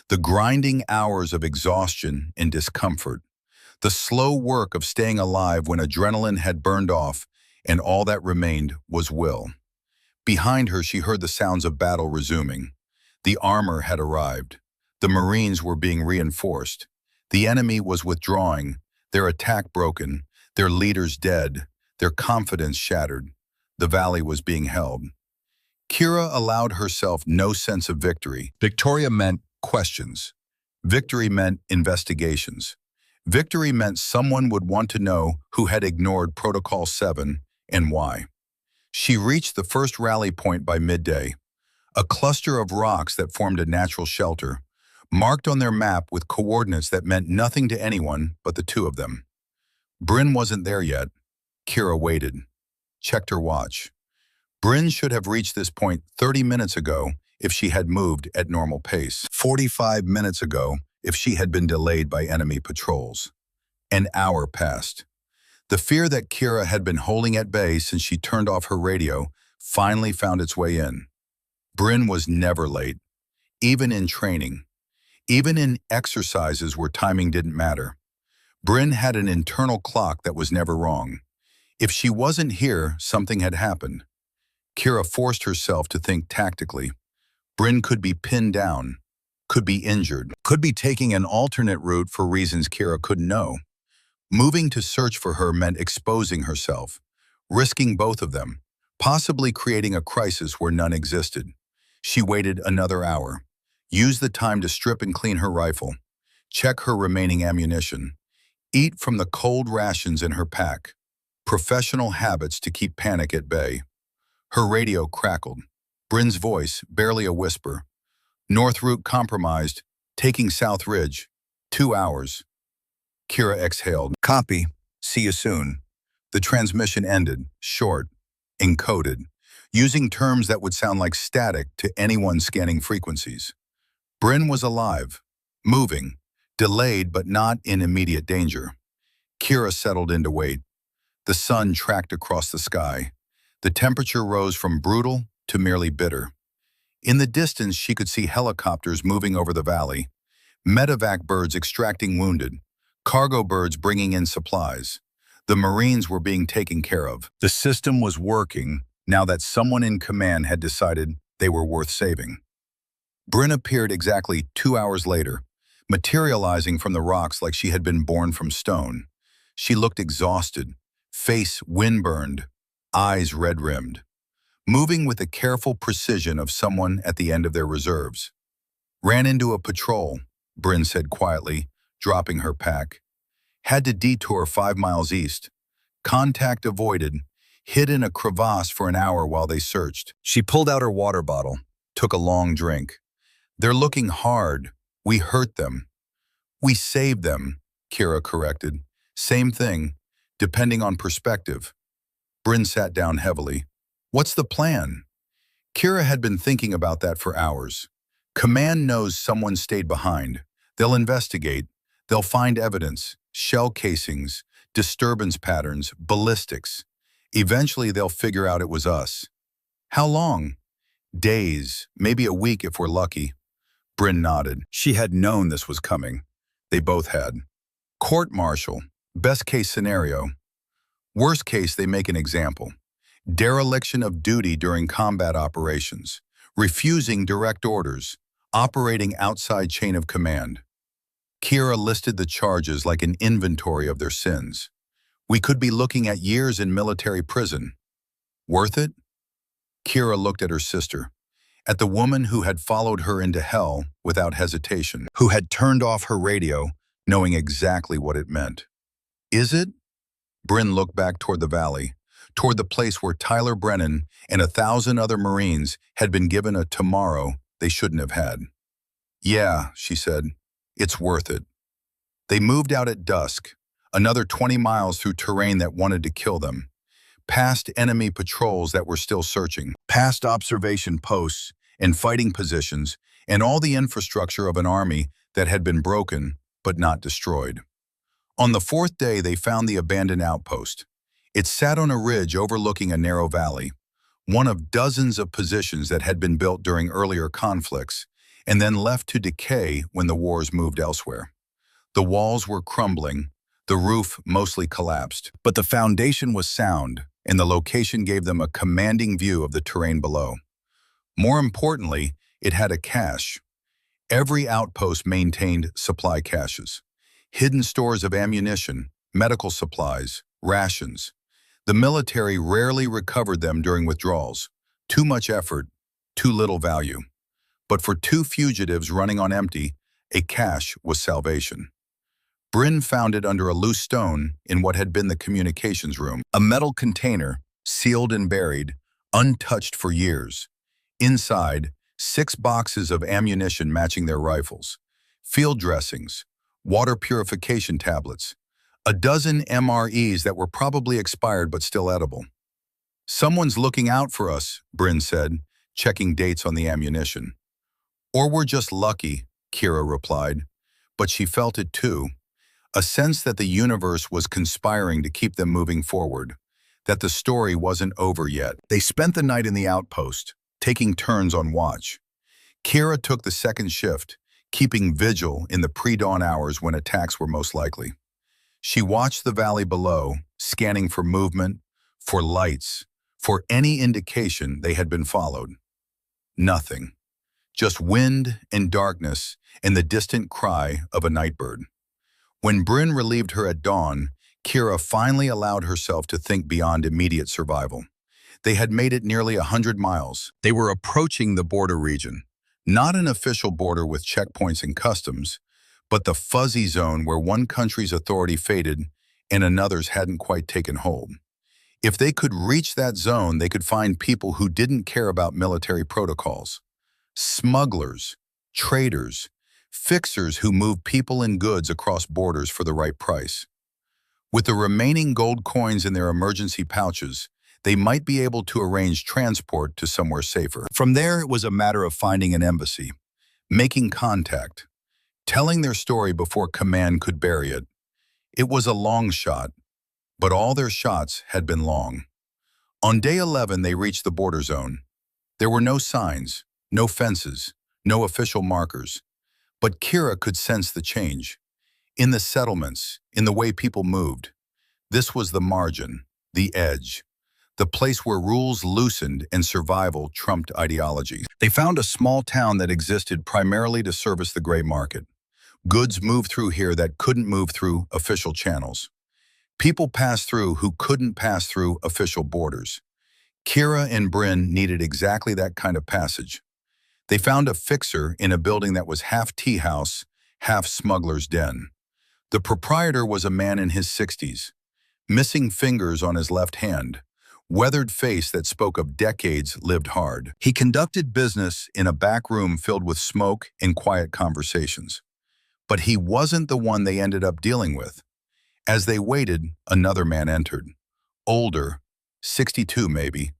The grinding hours of exhaustion and discomfort. The slow work of staying alive when adrenaline had burned off and all that remained was will. Behind her, she heard the sounds of battle resuming. The armor had arrived. The Marines were being reinforced. The enemy was withdrawing, their attack broken, their leaders dead, their confidence shattered. The valley was being held. Kira allowed herself no sense of victory. Victoria meant questions. Victory meant investigations. Victory meant someone would want to know who had ignored Protocol 7 and why. She reached the first rally point by midday, a cluster of rocks that formed a natural shelter, marked on their map with coordinates that meant nothing to anyone but the two of them. Bryn wasn't there yet. Kira waited, checked her watch. Bryn should have reached this point 30 minutes ago if she had moved at normal pace. 45 minutes ago if she had been delayed by enemy patrols. An hour passed. The fear that Kira had been holding at bay since she turned off her radio finally found its way in. Bryn was never late, even in training, even in exercises where timing didn't matter. Bryn had an internal clock that was never wrong. If she wasn't here, something had happened. Kira forced herself to think tactically. Bryn could be pinned down, could be injured, could be taking an alternate route for reasons Kira couldn't know. Moving to search for her meant exposing herself, risking both of them, possibly creating a crisis where none existed. She waited another hour, used the time to strip and clean her rifle, check her remaining ammunition, eat from the cold rations in her pack, professional habits to keep panic at bay. Her radio crackled, Bryn's voice barely a whisper. North route compromised, taking South Ridge, 2 hours. Kira exhaled. Copy. See you soon. The transmission ended, short, encoded, using terms that would sound like static to anyone scanning frequencies. Bryn was alive, moving, delayed but not in immediate danger. Kira settled into wait. The sun tracked across the sky. The temperature rose from brutal to merely bitter. In the distance, she could see helicopters moving over the valley, medevac birds extracting wounded, cargo birds bringing in supplies. The Marines were being taken care of. The system was working now that someone in command had decided they were worth saving. Bryn appeared exactly 2 hours later, materializing from the rocks like she had been born from stone. She looked exhausted, face wind-burned, eyes red-rimmed, moving with the careful precision of someone at the end of their reserves. Ran into a patrol, Bryn said quietly, dropping her pack. Had to detour 5 miles east. Contact avoided. Hid in a crevasse for an hour while they searched. She pulled out her water bottle, took a long drink. They're looking hard. We hurt them. We saved them, Kira corrected. Same thing, depending on perspective. Bryn sat down heavily. What's the plan? Kira had been thinking about that for hours. Command knows someone stayed behind. They'll investigate. They'll find evidence, shell casings, disturbance patterns, ballistics. Eventually, they'll figure out it was us. How long? Days, maybe a week if we're lucky. Bryn nodded. She had known this was coming. They both had. Court-martial, best case scenario. Worst case, they make an example. Dereliction of duty during combat operations, refusing direct orders, operating outside chain of command. Kira listed the charges like an inventory of their sins. We could be looking at years in military prison. Worth it? Kira looked at her sister, at the woman who had followed her into hell without hesitation, who had turned off her radio, knowing exactly what it meant. Is it? Bryn looked back toward the valley, toward the place where Tyler Brennan and 1,000 other Marines had been given a tomorrow they shouldn't have had. Yeah, she said, it's worth it. They moved out at dusk, another 20 miles through terrain that wanted to kill them, past enemy patrols that were still searching, past observation posts and fighting positions, and all the infrastructure of an army that had been broken but not destroyed. On the 4th day, they found the abandoned outpost. It sat on a ridge overlooking a narrow valley, one of dozens of positions that had been built during earlier conflicts and then left to decay when the wars moved elsewhere. The walls were crumbling, the roof mostly collapsed, but the foundation was sound, and the location gave them a commanding view of the terrain below. More importantly, it had a cache. Every outpost maintained supply caches, hidden stores of ammunition, medical supplies, rations. The military rarely recovered them during withdrawals. Too much effort, too little value. But for two fugitives running on empty, a cache was salvation. Bryn found it under a loose stone in what had been the communications room, a metal container, sealed and buried, untouched for years. Inside, 6 boxes of ammunition matching their rifles, field dressings, water purification tablets, a dozen MREs that were probably expired but still edible. "Someone's looking out for us," Bryn said, checking dates on the ammunition. "Or we're just lucky," Kira replied, but she felt it too. A sense that the universe was conspiring to keep them moving forward, that the story wasn't over yet. They spent the night in the outpost, taking turns on watch. Kira took the second shift, keeping vigil in the pre-dawn hours when attacks were most likely. She watched the valley below, scanning for movement, for lights, for any indication they had been followed. Nothing. Just wind and darkness and the distant cry of a nightbird. When Bryn relieved her at dawn, Kira finally allowed herself to think beyond immediate survival. They had made it nearly 100 miles. They were approaching the border region. Not an official border with checkpoints and customs, but the fuzzy zone where one country's authority faded and another's hadn't quite taken hold. If they could reach that zone, they could find people who didn't care about military protocols. Smugglers, traders, fixers who moved people and goods across borders for the right price. With the remaining gold coins in their emergency pouches, they might be able to arrange transport to somewhere safer. From there, it was a matter of finding an embassy, making contact, telling their story before command could bury it. It was a long shot, but all their shots had been long. On day 11, they reached the border zone. There were no signs, no fences, no official markers. But Kira could sense the change. In the settlements, in the way people moved. This was the margin, the edge, the place where rules loosened and survival trumped ideology. They found a small town that existed primarily to service the gray market. Goods moved through here that couldn't move through official channels. People passed through who couldn't pass through official borders. Kira and Bryn needed exactly that kind of passage. They found a fixer in a building that was half tea house, half smuggler's den. The proprietor was a man in his 60s, missing fingers on his left hand, weathered face that spoke of decades lived hard. He conducted business in a back room filled with smoke and quiet conversations. But he wasn't the one they ended up dealing with. As they waited, another man entered. Older, 62 maybe,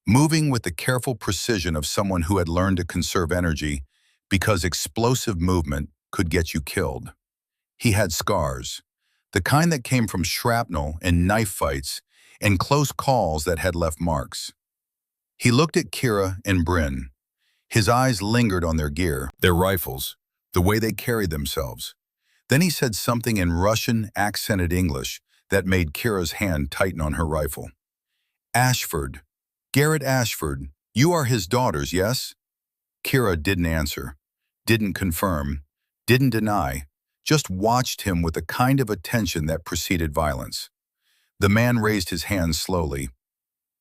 moving with the careful precision of someone who had learned to conserve energy because explosive movement could get you killed. He had scars, the kind that came from shrapnel and knife fights and close calls that had left marks. He looked at Kira and Bryn. His eyes lingered on their gear, their rifles, the way they carried themselves. Then he said something in Russian accented English that made Kira's hand tighten on her rifle. "Ashford. Garrett Ashford, you are his daughters, yes?" Kira didn't answer, didn't confirm, didn't deny, just watched him with the kind of attention that preceded violence. The man raised his hand slowly.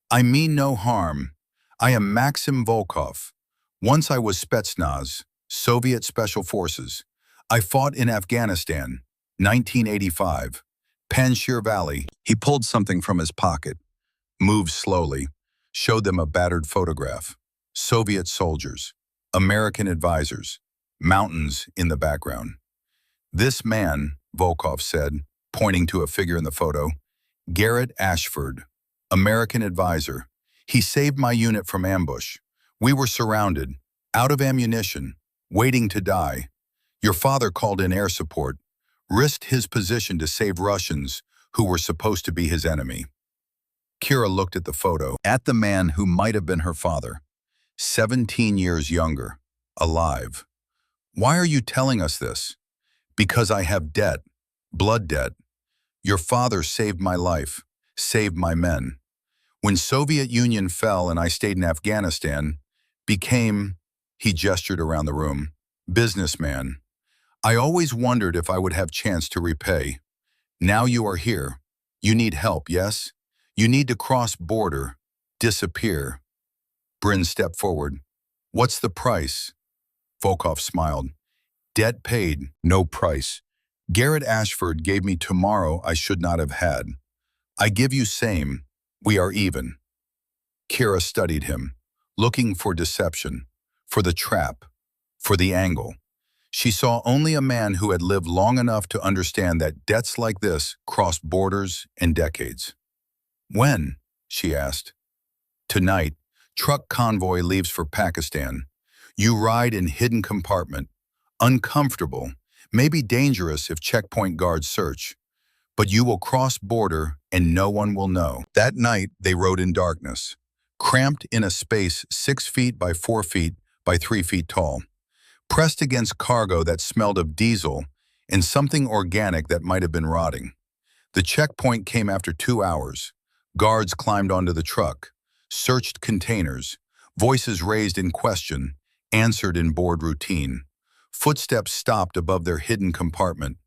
"I mean no harm. I am Maxim Volkov. Once I was Spetsnaz, Soviet Special Forces. I fought in Afghanistan, 1985, Panjshir Valley." He pulled something from his pocket, moved slowly, showed them a battered photograph. Soviet soldiers, American advisors, mountains in the background. "This man," Volkov said, pointing to a figure in the photo, "Garrett Ashford, American advisor. He saved my unit from ambush. We were surrounded, out of ammunition, waiting to die. Your father called in air support, risked his position to save Russians who were supposed to be his enemy." Kira looked at the photo, at the man who might have been her father, 17 years younger, alive. Why are you telling us this? Because I have debt, blood debt. Your father saved my life, saved my men. When Soviet Union fell and I stayed in Afghanistan, became, he gestured around the room, businessman. I always wondered if I would have chance to repay. Now you are here. You need help, yes? You need to cross border, disappear. Bryn stepped forward. What's the price? Volkov smiled. Debt paid, no price. Garrett Ashford gave me tomorrow I should not have had. I give you same. We are even. Kira studied him, looking for deception, for the trap, for the angle. She saw only a man who had lived long enough to understand that debts like this cross borders and decades. When? She asked. Tonight, truck convoy leaves for Pakistan. You ride in hidden compartment, uncomfortable, maybe dangerous if checkpoint guards search. But you will cross border and no one will know. That night, they rode in darkness, cramped in a space 6 feet by 4 feet by 3 feet tall, pressed against cargo that smelled of diesel and something organic that might have been rotting. The checkpoint came after 2 hours. Guards climbed onto the truck, searched containers, voices raised in question, answered in bored routine. Footsteps stopped above their hidden compartment.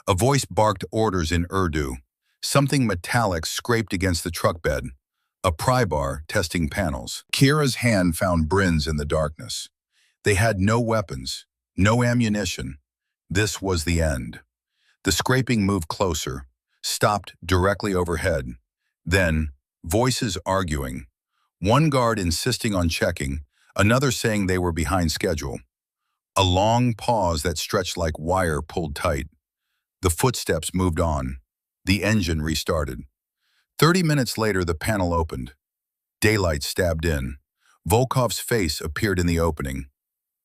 A voice barked orders in Urdu. Something metallic scraped against the truck bed. A pry bar testing panels. Kira's hand found Bryn's in the darkness. They had no weapons, no ammunition. This was the end. The scraping moved closer, stopped directly overhead. Then, voices arguing. One guard insisting on checking, another saying they were behind schedule. A long pause that stretched like wire pulled tight. The footsteps moved on. The engine restarted. 30 minutes later, the panel opened. Daylight stabbed in. Volkov's face appeared in the opening.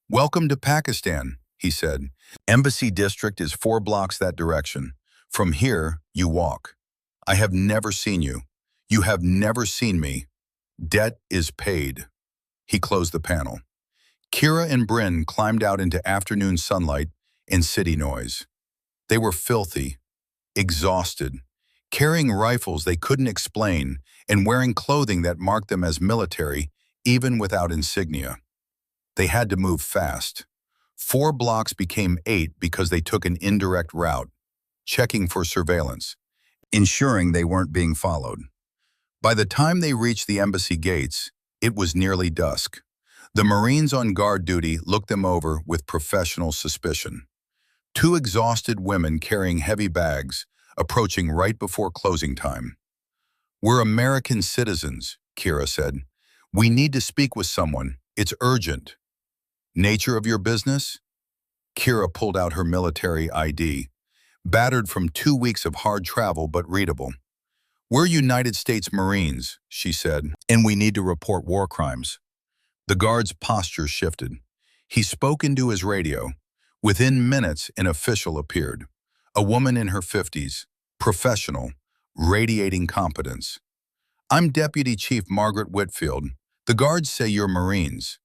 Welcome to Pakistan, he said. Embassy district is 4 blocks that direction. From here, you walk. I have never seen you. You have never seen me. Debt is paid. He closed the panel. Kira and Bryn climbed out into afternoon sunlight and city noise. They were filthy, exhausted, carrying rifles they couldn't explain and wearing clothing that marked them as military, even without insignia. They had to move fast. 4 blocks became 8 because they took an indirect route, checking for surveillance, ensuring they weren't being followed. By the time they reached the embassy gates, it was nearly dusk. The Marines on guard duty looked them over with professional suspicion. 2 exhausted women carrying heavy bags, approaching right before closing time. We're American citizens, Kira said. We need to speak with someone. It's urgent. Nature of your business? Kira pulled out her military ID, battered from 2 weeks of hard travel but readable. We're United States Marines, she said, and we need to report war crimes. The guard's posture shifted. He spoke into his radio. Within minutes, an official appeared. A woman in her 50s, professional, radiating competence. I'm Deputy Chief Margaret Whitfield. The guards say you're Marines.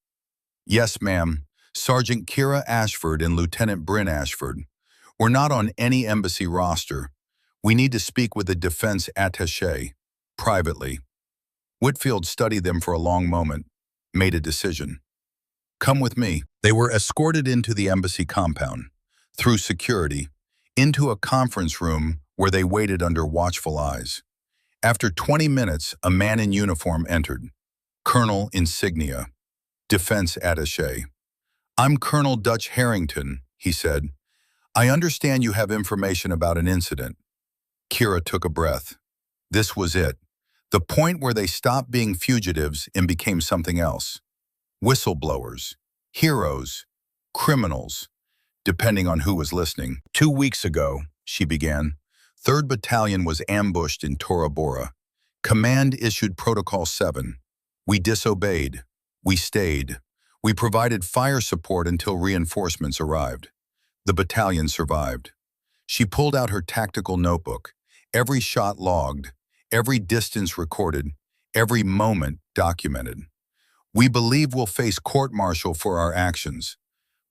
Yes, ma'am. Sergeant Kira Ashford and Lieutenant Bryn Ashford. We're not on any embassy roster. We need to speak with the defense attaché, privately. Whitfield studied them for a long moment, made a decision. Come with me. They were escorted into the embassy compound, through security, into a conference room where they waited under watchful eyes. After 20 minutes, a man in uniform entered. Colonel Insignia, defense attaché. I'm Colonel Dutch Harrington, he said. I understand you have information about an incident. Kira took a breath. This was it. The point where they stopped being fugitives and became something else. Whistleblowers, heroes, criminals, depending on who was listening. 2 weeks ago, she began, 3rd Battalion was ambushed in Tora Bora. Command issued Protocol 7. We disobeyed. We stayed. We provided fire support until reinforcements arrived. The battalion survived. She pulled out her tactical notebook, every shot logged, every distance recorded, every moment documented. We believe we'll face court-martial for our actions,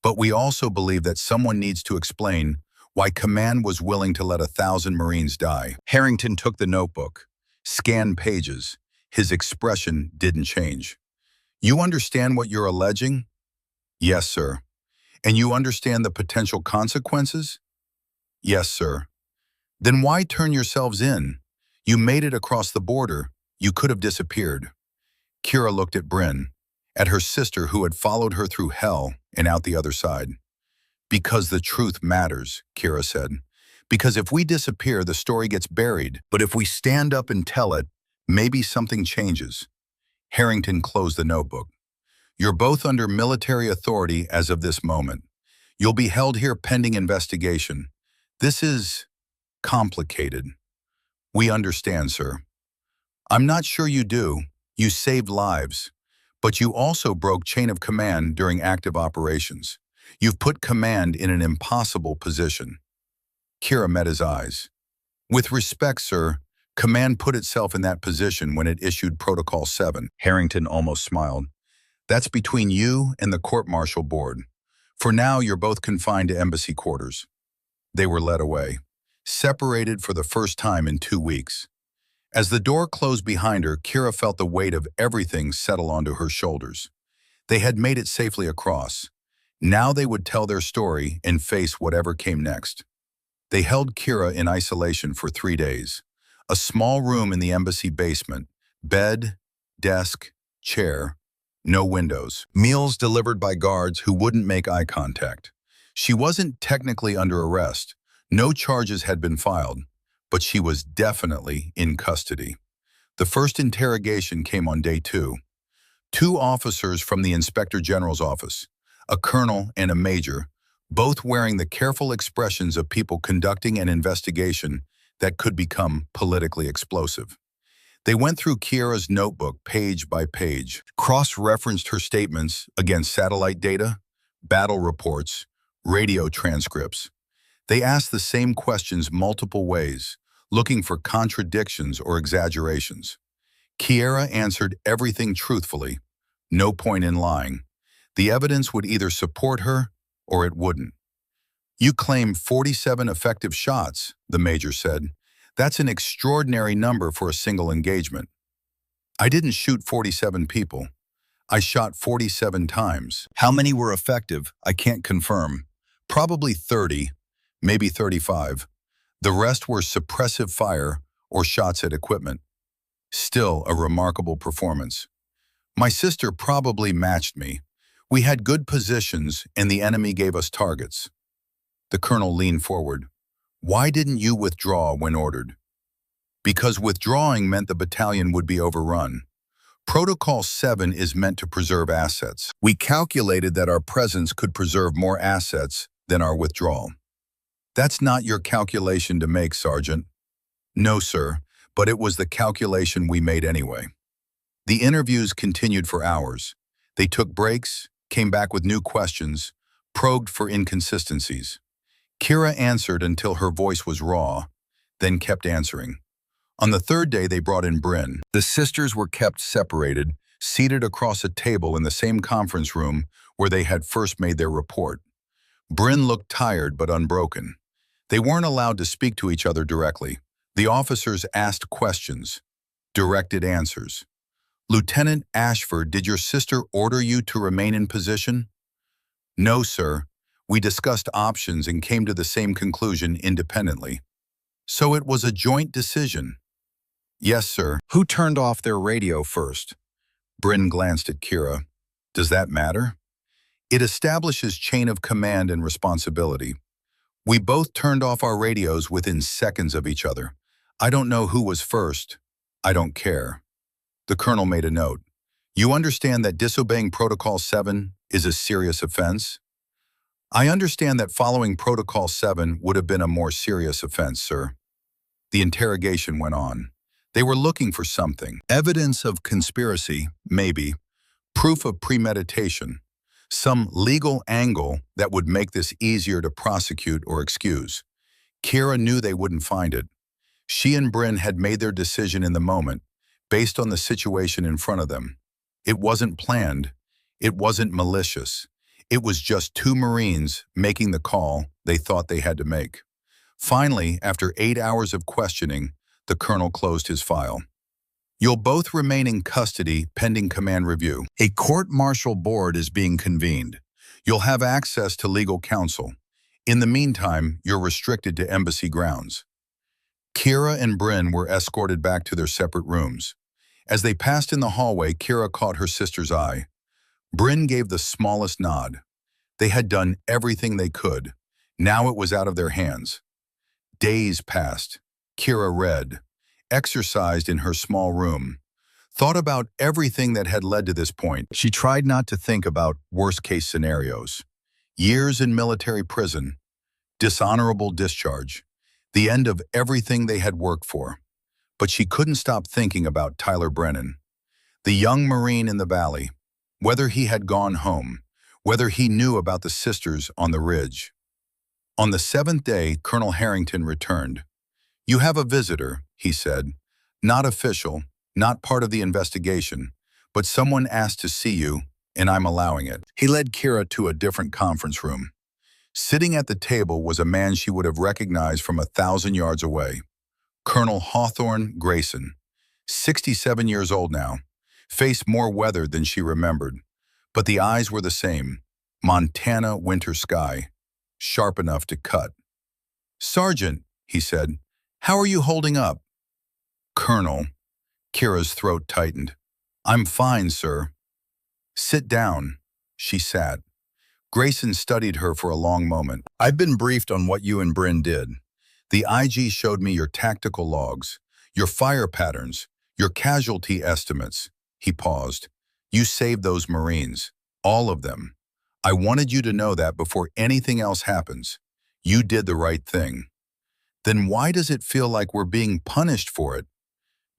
but we also believe that someone needs to explain why command was willing to let 1,000 Marines die. Harrington took the notebook, scanned pages. His expression didn't change. You understand what you're alleging? Yes, sir. And you understand the potential consequences? Yes, sir. Then why turn yourselves in? You made it across the border. You could have disappeared. Kira looked at Bryn, at her sister who had followed her through hell and out the other side. Because the truth matters, Kira said. Because if we disappear, the story gets buried. But if we stand up and tell it, maybe something changes. Harrington closed the notebook. You're both under military authority as of this moment. You'll be held here pending investigation. This is complicated. We understand, sir. I'm not sure you do. You saved lives. But you also broke chain of command during active operations. You've put command in an impossible position. Kira met his eyes. With respect, sir, command put itself in that position when it issued Protocol 7. Harrington almost smiled. That's between you and the court-martial board. For now, you're both confined to embassy quarters. They were led away, separated for the first time in 2 weeks. As the door closed behind her, Kira felt the weight of everything settle onto her shoulders. They had made it safely across. Now they would tell their story and face whatever came next. They held Kira in isolation for 3 days. A small room in the embassy basement, bed, desk, chair, no windows. Meals delivered by guards who wouldn't make eye contact. She wasn't technically under arrest. No charges had been filed, but she was definitely in custody. The first interrogation came on day 2. 2 officers from the Inspector General's office, a colonel and a major, both wearing the careful expressions of people conducting an investigation that could become politically explosive. They went through Kira's notebook page by page, cross-referenced her statements against satellite data, battle reports, radio transcripts. They asked the same questions multiple ways, looking for contradictions or exaggerations. Kira answered everything truthfully. No point in lying. The evidence would either support her or it wouldn't. You claim 47 effective shots, the major said. That's an extraordinary number for a single engagement. I didn't shoot 47 people. I shot 47 times. How many were effective, I can't confirm. Probably 30, maybe 35. The rest were suppressive fire or shots at equipment. Still a remarkable performance. My sister probably matched me. We had good positions and the enemy gave us targets. The colonel leaned forward. Why didn't you withdraw when ordered? Because withdrawing meant the battalion would be overrun. Protocol 7 is meant to preserve assets. We calculated that our presence could preserve more assets than our withdrawal. That's not your calculation to make, Sergeant. No, sir, but it was the calculation we made anyway. The interviews continued for hours. They took breaks, came back with new questions, probed for inconsistencies. Kira answered until her voice was raw, then kept answering. On the 3rd day, they brought in Bryn. The sisters were kept separated, seated across a table in the same conference room where they had first made their report. Bryn looked tired but unbroken. They weren't allowed to speak to each other directly. The officers asked questions, directed answers. Lieutenant Ashford, did your sister order you to remain in position? No, sir. We discussed options and came to the same conclusion independently. So it was a joint decision. Yes, sir. Who turned off their radio first? Bryn glanced at Kira. Does that matter? It establishes chain of command and responsibility. We both turned off our radios within seconds of each other. I don't know who was first. I don't care. The colonel made a note. You understand that disobeying Protocol 7 is a serious offense? I understand that following Protocol 7 would have been a more serious offense, sir. The interrogation went on. They were looking for something. Evidence of conspiracy, maybe. Proof of premeditation. Some legal angle that would make this easier to prosecute or excuse. Kira knew they wouldn't find it. She and Bryn had made their decision in the moment, based on the situation in front of them. It wasn't planned. It wasn't malicious. It was just two Marines making the call they thought they had to make. Finally, after 8 hours of questioning, the colonel closed his file. You'll both remain in custody pending command review. A court-martial board is being convened. You'll have access to legal counsel. In the meantime, you're restricted to embassy grounds. Kira and Bryn were escorted back to their separate rooms. As they passed in the hallway, Kira caught her sister's eye. Bryn gave the smallest nod. They had done everything they could. Now it was out of their hands. Days passed. Kira read, exercised in her small room, thought about everything that had led to this point. She tried not to think about worst-case scenarios. Years in military prison, dishonorable discharge, the end of everything they had worked for. But she couldn't stop thinking about Tyler Brennan, the young Marine in the valley, whether he had gone home, whether he knew about the sisters on the ridge. On the 7th day, Colonel Harrington returned. "You have a visitor," he said. "Not official, not part of the investigation, but someone asked to see you, and I'm allowing it." He led Kira to a different conference room. Sitting at the table was a man she would have recognized from 1,000 yards away. Colonel Hawthorne Grayson, 67 years old now, face more weathered than she remembered, but the eyes were the same, Montana winter sky, sharp enough to cut. "Sergeant," he said, "how are you holding up?" "Colonel," Kira's throat tightened. "I'm fine, sir." "Sit down." She sat. Grayson studied her for a long moment. "I've been briefed on what you and Bryn did. The IG showed me your tactical logs, your fire patterns, your casualty estimates." He paused. "You saved those Marines. All of them. I wanted you to know that before anything else happens. You did the right thing." "Then why does it feel like we're being punished for it?"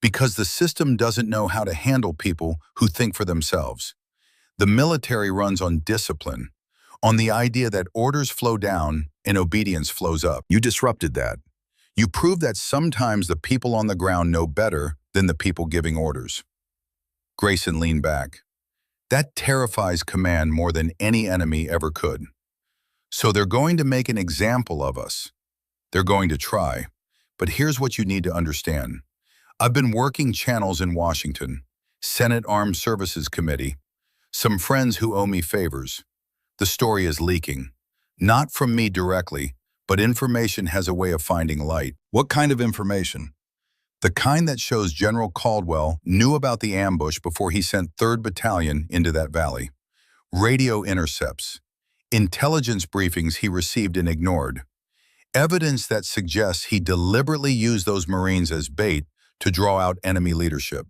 "Because the system doesn't know how to handle people who think for themselves. The military runs on discipline, on the idea that orders flow down and obedience flows up. You disrupted that. You proved that sometimes the people on the ground know better than the people giving orders." Grayson leaned back. "That terrifies command more than any enemy ever could. So they're going to make an example of us. They're going to try. But here's what you need to understand. I've been working channels in Washington, Senate Armed Services Committee, some friends who owe me favors. The story is leaking. Not from me directly, but information has a way of finding light." "What kind of information?" "The kind that shows General Caldwell knew about the ambush before he sent 3rd Battalion into that valley. Radio intercepts, intelligence briefings he received and ignored. Evidence that suggests he deliberately used those Marines as bait to draw out enemy leadership."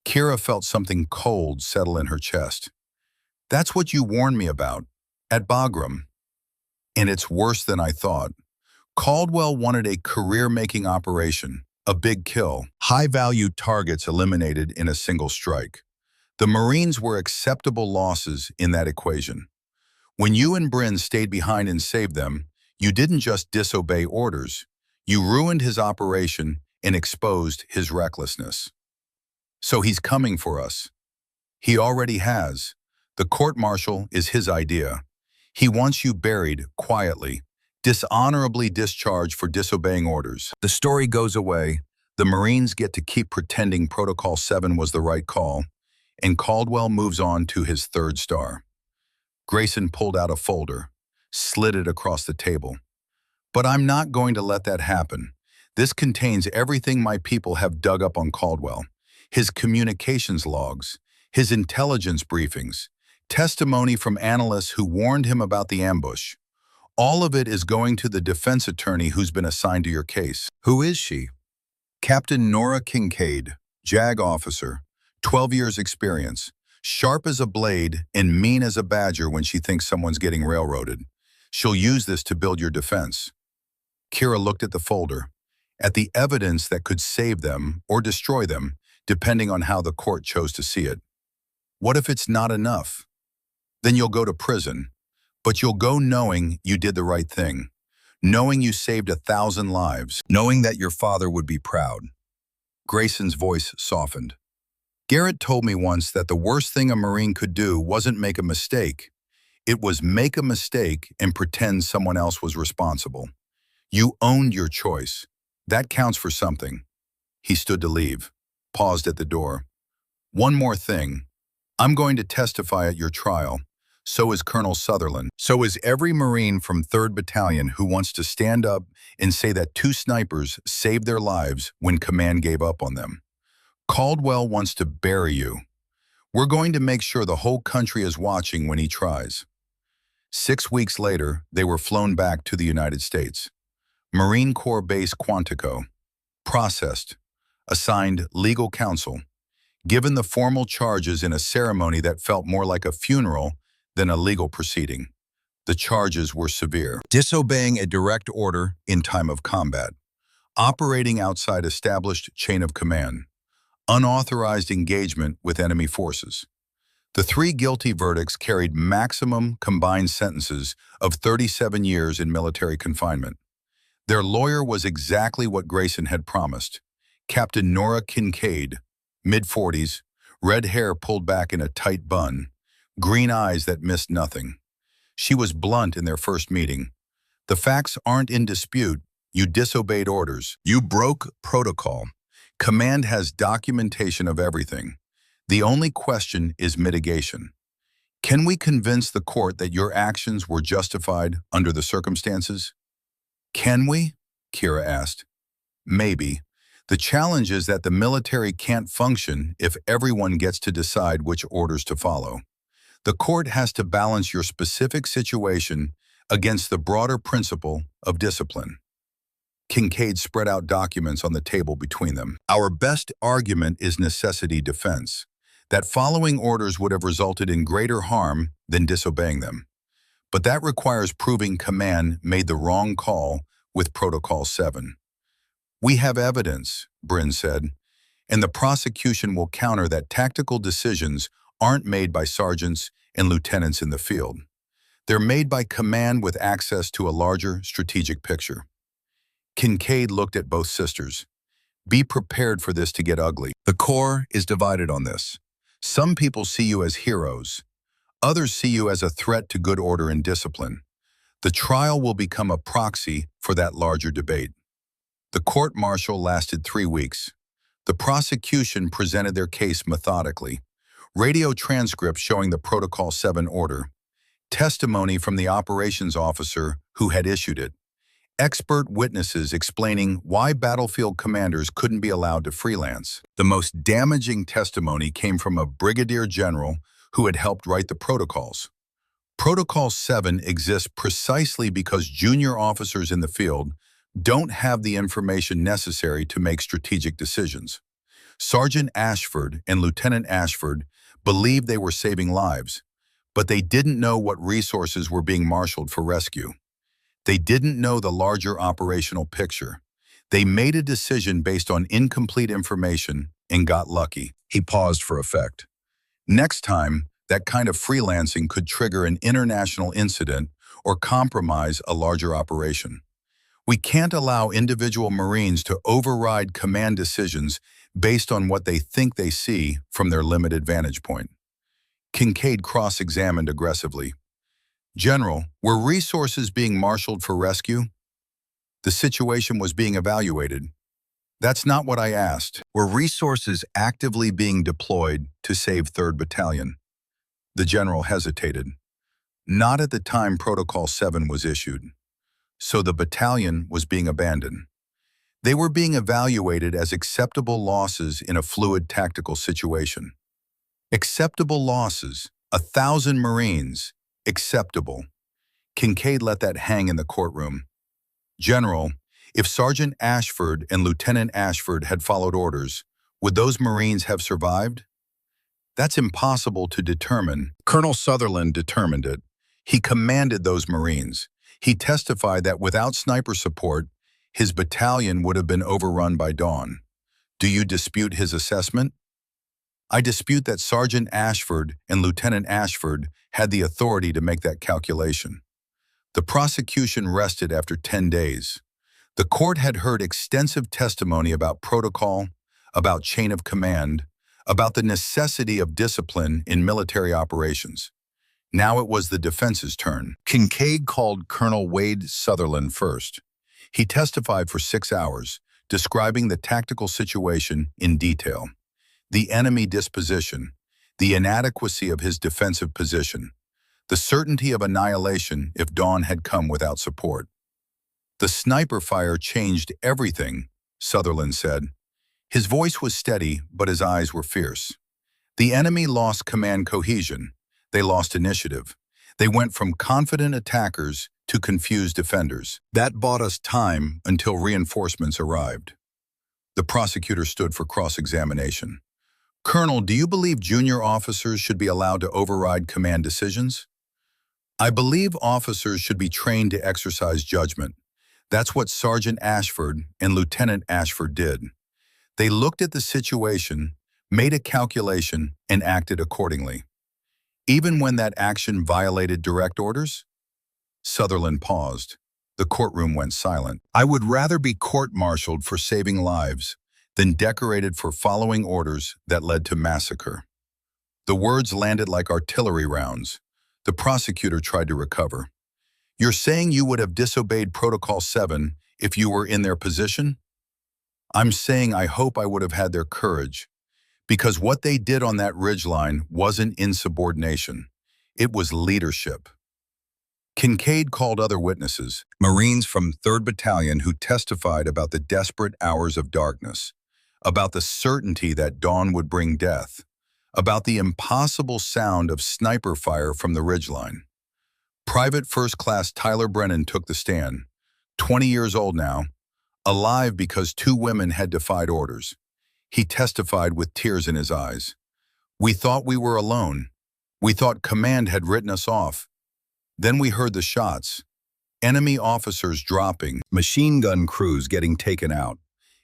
Kira felt something cold settle in her chest. "That's what you warned me about, at Bagram. And it's worse than I thought. Caldwell wanted a career-making operation, a big kill, high-value targets eliminated in a single strike. The Marines were acceptable losses in that equation. When you and Bryn stayed behind and saved them, you didn't just disobey orders. You ruined his operation and exposed his recklessness. So he's coming for us. He already has. The court-martial is his idea. He wants you buried quietly, dishonorably discharged for disobeying orders. The story goes away. The Marines get to keep pretending Protocol 7 was the right call, and Caldwell moves on to his 3rd star. Grayson pulled out a folder, slid it across the table. "But I'm not going to let that happen. This contains everything my people have dug up on Caldwell. His communications logs, his intelligence briefings, testimony from analysts who warned him about the ambush. All of it is going to the defense attorney who's been assigned to your case." "Who is she?" "Captain Nora Kincaid, JAG officer, 12 years experience, sharp as a blade and mean as a badger when she thinks someone's getting railroaded. She'll use this to build your defense." Kira looked at the folder, at the evidence that could save them or destroy them, depending on how the court chose to see it. "What if it's not enough? Then you'll go to prison, but you'll go knowing you did the right thing, knowing you saved 1,000 lives, knowing that your father would be proud." Grayson's voice softened. Garrett told me once that the worst thing a Marine could do wasn't make a mistake. It was make a mistake and pretend someone else was responsible. You owned your choice. That counts for something. He stood to leave, paused at the door. One more thing. I'm going to testify at your trial. So is Colonel Sutherland. So is every Marine from 3rd Battalion who wants to stand up and say that 2 snipers saved their lives when command gave up on them. Caldwell wants to bury you. We're going to make sure the whole country is watching when he tries. 6 weeks later, they were flown back to the United States. Marine Corps Base Quantico. Processed. Assigned legal counsel. Given the formal charges in a ceremony that felt more like a funeral than a legal proceeding. The charges were severe. Disobeying a direct order in time of combat. Operating outside established chain of command. Unauthorized engagement with enemy forces. The 3 guilty verdicts carried maximum combined sentences of 37 years in military confinement. Their lawyer was exactly what Grayson had promised. Captain Nora Kincaid, mid-40s, red hair pulled back in a tight bun, green eyes that missed nothing. She was blunt in their first meeting. The facts aren't in dispute. You disobeyed orders. You broke protocol. Command has documentation of everything. The only question is mitigation. Can we convince the court that your actions were justified under the circumstances? Can we? Kira asked. Maybe. The challenge is that the military can't function if everyone gets to decide which orders to follow. The court has to balance your specific situation against the broader principle of discipline. Kincaid spread out documents on the table between them. Our best argument is necessity defense, that following orders would have resulted in greater harm than disobeying them. But that requires proving command made the wrong call with Protocol 7. We have evidence, Bryn said, and the prosecution will counter that tactical decisions aren't made by sergeants and lieutenants in the field. They're made by command with access to a larger strategic picture. Kincaid looked at both sisters. Be prepared for this to get ugly. The Corps is divided on this. Some people see you as heroes. Others see you as a threat to good order and discipline. The trial will become a proxy for that larger debate. The court-martial lasted 3 weeks. The prosecution presented their case methodically. Radio transcripts showing the Protocol 7 order. Testimony from the operations officer who had issued it. Expert witnesses explaining why battlefield commanders couldn't be allowed to freelance. The most damaging testimony came from a brigadier general who had helped write the protocols. Protocol 7 exists precisely because junior officers in the field don't have the information necessary to make strategic decisions. Sergeant Ashford and Lieutenant Ashford believed they were saving lives, but they didn't know what resources were being marshaled for rescue. They didn't know the larger operational picture. They made a decision based on incomplete information and got lucky. He paused for effect. Next time, that kind of freelancing could trigger an international incident or compromise a larger operation. We can't allow individual Marines to override command decisions based on what they think they see from their limited vantage point. Kincaid cross-examined aggressively. General, were resources being marshaled for rescue? The situation was being evaluated. That's not what I asked. Were resources actively being deployed to save 3rd Battalion? The general hesitated. Not at the time Protocol 7 was issued. So the battalion was being abandoned. They were being evaluated as acceptable losses in a fluid tactical situation. Acceptable losses, 1,000 Marines, acceptable. Kincaid let that hang in the courtroom. General, if Sergeant Ashford and Lieutenant Ashford had followed orders, would those Marines have survived? That's impossible to determine. Colonel Sutherland determined it. He commanded those Marines. He testified that without sniper support, his battalion would have been overrun by dawn. Do you dispute his assessment? I dispute that Sergeant Ashford and Lieutenant Ashford had the authority to make that calculation. The prosecution rested after 10 days. The court had heard extensive testimony about protocol, about chain of command, about the necessity of discipline in military operations. Now it was the defense's turn. Kincaid called Colonel Wade Sutherland first. He testified for 6 hours, describing the tactical situation in detail. The enemy disposition, the inadequacy of his defensive position, the certainty of annihilation if dawn had come without support. The sniper fire changed everything, Sutherland said. His voice was steady, but his eyes were fierce. The enemy lost command cohesion. They lost initiative. They went from confident attackers to confused defenders. That bought us time until reinforcements arrived. The prosecutor stood for cross-examination. Colonel, do you believe junior officers should be allowed to override command decisions? I believe officers should be trained to exercise judgment. That's what Sergeant Ashford and Lieutenant Ashford did. They looked at the situation, made a calculation, and acted accordingly. Even when that action violated direct orders? Sutherland paused. The courtroom went silent. I would rather be court-martialed for saving lives than decorated for following orders that led to massacre. The words landed like artillery rounds. The prosecutor tried to recover. You're saying you would have disobeyed Protocol 7 if you were in their position? I'm saying I hope I would have had their courage, because what they did on that ridgeline wasn't insubordination. It was leadership. Kincaid called other witnesses, Marines from 3rd Battalion who testified about the desperate hours of darkness, about the certainty that dawn would bring death, about the impossible sound of sniper fire from the ridgeline. Private First Class Tyler Brennan took the stand, 20 years old now, alive because 2 women had defied orders. He testified with tears in his eyes. We thought we were alone. We thought command had written us off. Then we heard the shots, enemy officers dropping, machine gun crews getting taken out.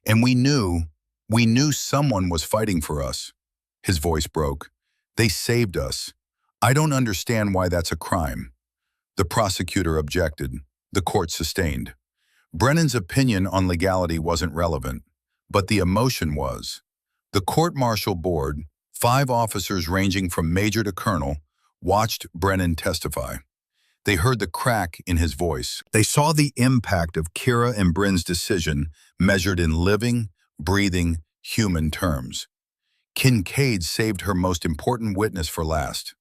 And we knew someone was fighting for us. His voice broke. They saved us. I don't understand why that's a crime. The prosecutor objected. The court sustained. Brennan's opinion on legality wasn't relevant, but the emotion was. The court-martial board, 5 officers ranging from major to colonel, watched Brennan testify. They heard the crack in his voice. They saw the impact of Kira and Bryn's decision measured in living, breathing, human terms. Kincaid saved her most important witness for last.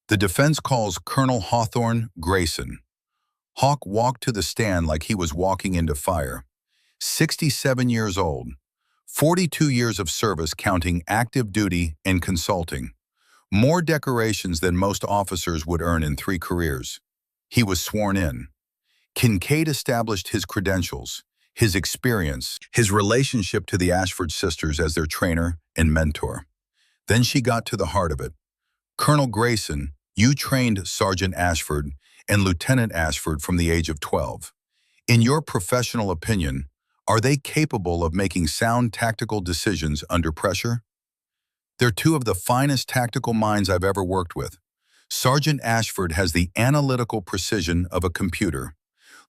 The defense calls Colonel Hawthorne Grayson. Hawk walked to the stand like he was walking into fire. 67 years old, 42 years of service counting active duty and consulting. More decorations than most officers would earn in 3 careers. He was sworn in. Kincaid established his credentials, his experience, his relationship to the Ashford sisters as their trainer and mentor. Then she got to the heart of it. Colonel Grayson, you trained Sergeant Ashford and Lieutenant Ashford from the age of 12. In your professional opinion, are they capable of making sound tactical decisions under pressure? They're 2 of the finest tactical minds I've ever worked with. Sergeant Ashford has the analytical precision of a computer.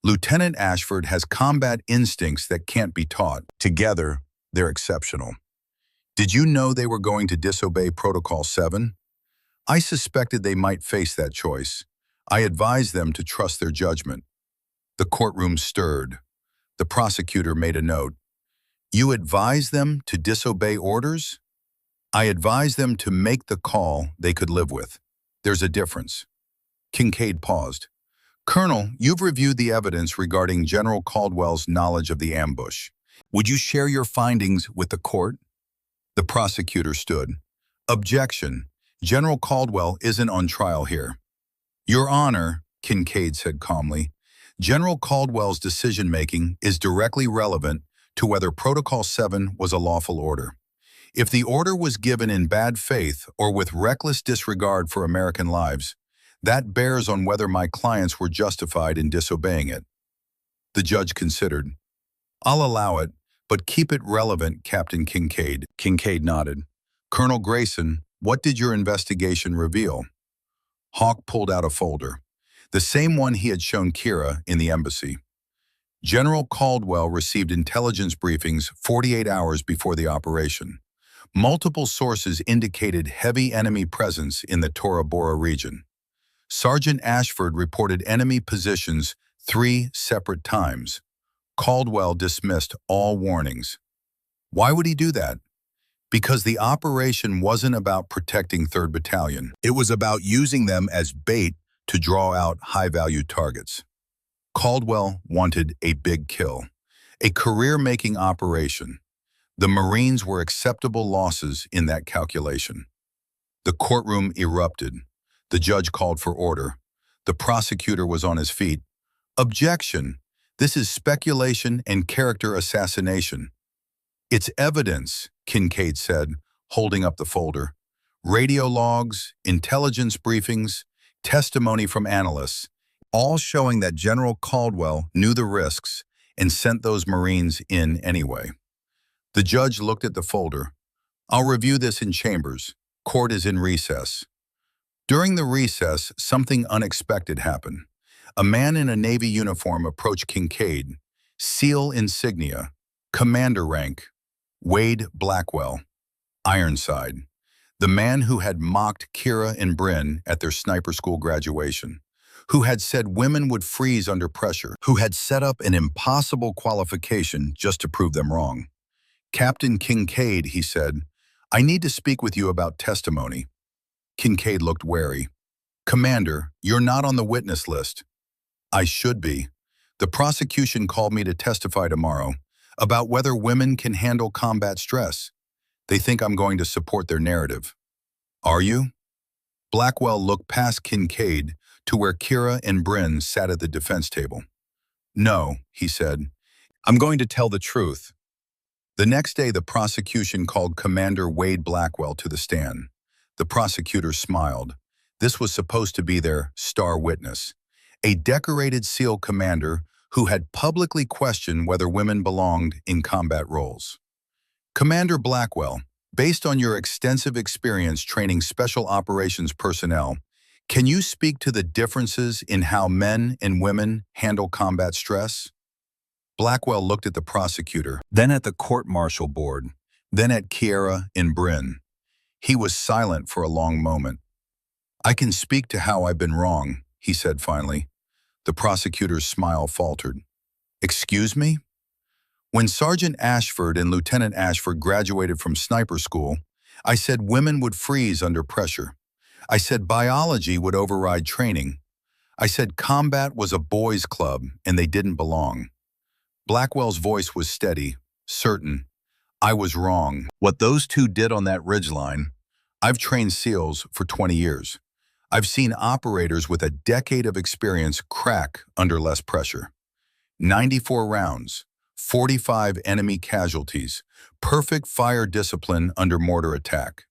Lieutenant Ashford has combat instincts that can't be taught. Together, they're exceptional. Did you know they were going to disobey Protocol 7? I suspected they might face that choice. I advised them to trust their judgment. The courtroom stirred. The prosecutor made a note. You advised them to disobey orders? I advised them to make the call they could live with. There's a difference. Kincaid paused. Colonel, you've reviewed the evidence regarding General Caldwell's knowledge of the ambush. Would you share your findings with the court? The prosecutor stood. Objection. General Caldwell isn't on trial here. Your Honor, Kincaid said calmly, General Caldwell's decision-making is directly relevant to whether Protocol 7 was a lawful order. If the order was given in bad faith or with reckless disregard for American lives, that bears on whether my clients were justified in disobeying it. The judge considered. I'll allow it, but keep it relevant, Captain Kincaid. Kincaid nodded. Colonel Grayson, what did your investigation reveal? Hawk pulled out a folder, the same one he had shown Kira in the embassy. General Caldwell received intelligence briefings 48 hours before the operation. Multiple sources indicated heavy enemy presence in the Tora Bora region. Sergeant Ashford reported enemy positions 3 separate times. Caldwell dismissed all warnings. Why would he do that? Because the operation wasn't about protecting 3rd Battalion. It was about using them as bait to draw out high-value targets. Caldwell wanted a big kill, a career-making operation. The Marines were acceptable losses in that calculation. The courtroom erupted. The judge called for order. The prosecutor was on his feet. Objection! This is speculation and character assassination. It's evidence, Kincaid said, holding up the folder. Radio logs, intelligence briefings, testimony from analysts, all showing that General Caldwell knew the risks and sent those Marines in anyway. The judge looked at the folder. I'll review this in chambers. Court is in recess. During the recess, something unexpected happened. A man in a Navy uniform approached Kincaid. SEAL insignia, commander rank, Wade Blackwell, Ironside, the man who had mocked Kira and Bryn at their sniper school graduation, who had said women would freeze under pressure, who had set up an impossible qualification just to prove them wrong. Captain Kincaid, he said, I need to speak with you about testimony. Kincaid looked wary. Commander, you're not on the witness list. I should be. The prosecution called me to testify tomorrow about whether women can handle combat stress. They think I'm going to support their narrative. Are you? Blackwell looked past Kincaid to where Kira and Bryn sat at the defense table. No, he said. I'm going to tell the truth. The next day, the prosecution called Commander Wade Blackwell to the stand. The prosecutor smiled. This was supposed to be their star witness, a decorated SEAL commander who had publicly questioned whether women belonged in combat roles. Commander Blackwell, based on your extensive experience training special operations personnel, can you speak to the differences in how men and women handle combat stress? Blackwell looked at the prosecutor, then at the court-martial board, then at Kiera and Bryn. He was silent for a long moment. I can speak to how I've been wrong, he said finally. The prosecutor's smile faltered. Excuse me? When Sergeant Ashford and Lieutenant Ashford graduated from sniper school, I said women would freeze under pressure. I said biology would override training. I said combat was a boys' club and they didn't belong. Blackwell's voice was steady, certain. I was wrong. What those two did on that ridgeline, I've trained SEALs for 20 years. I've seen operators with a decade of experience crack under less pressure. 94 rounds, 45 enemy casualties, perfect fire discipline under mortar attack.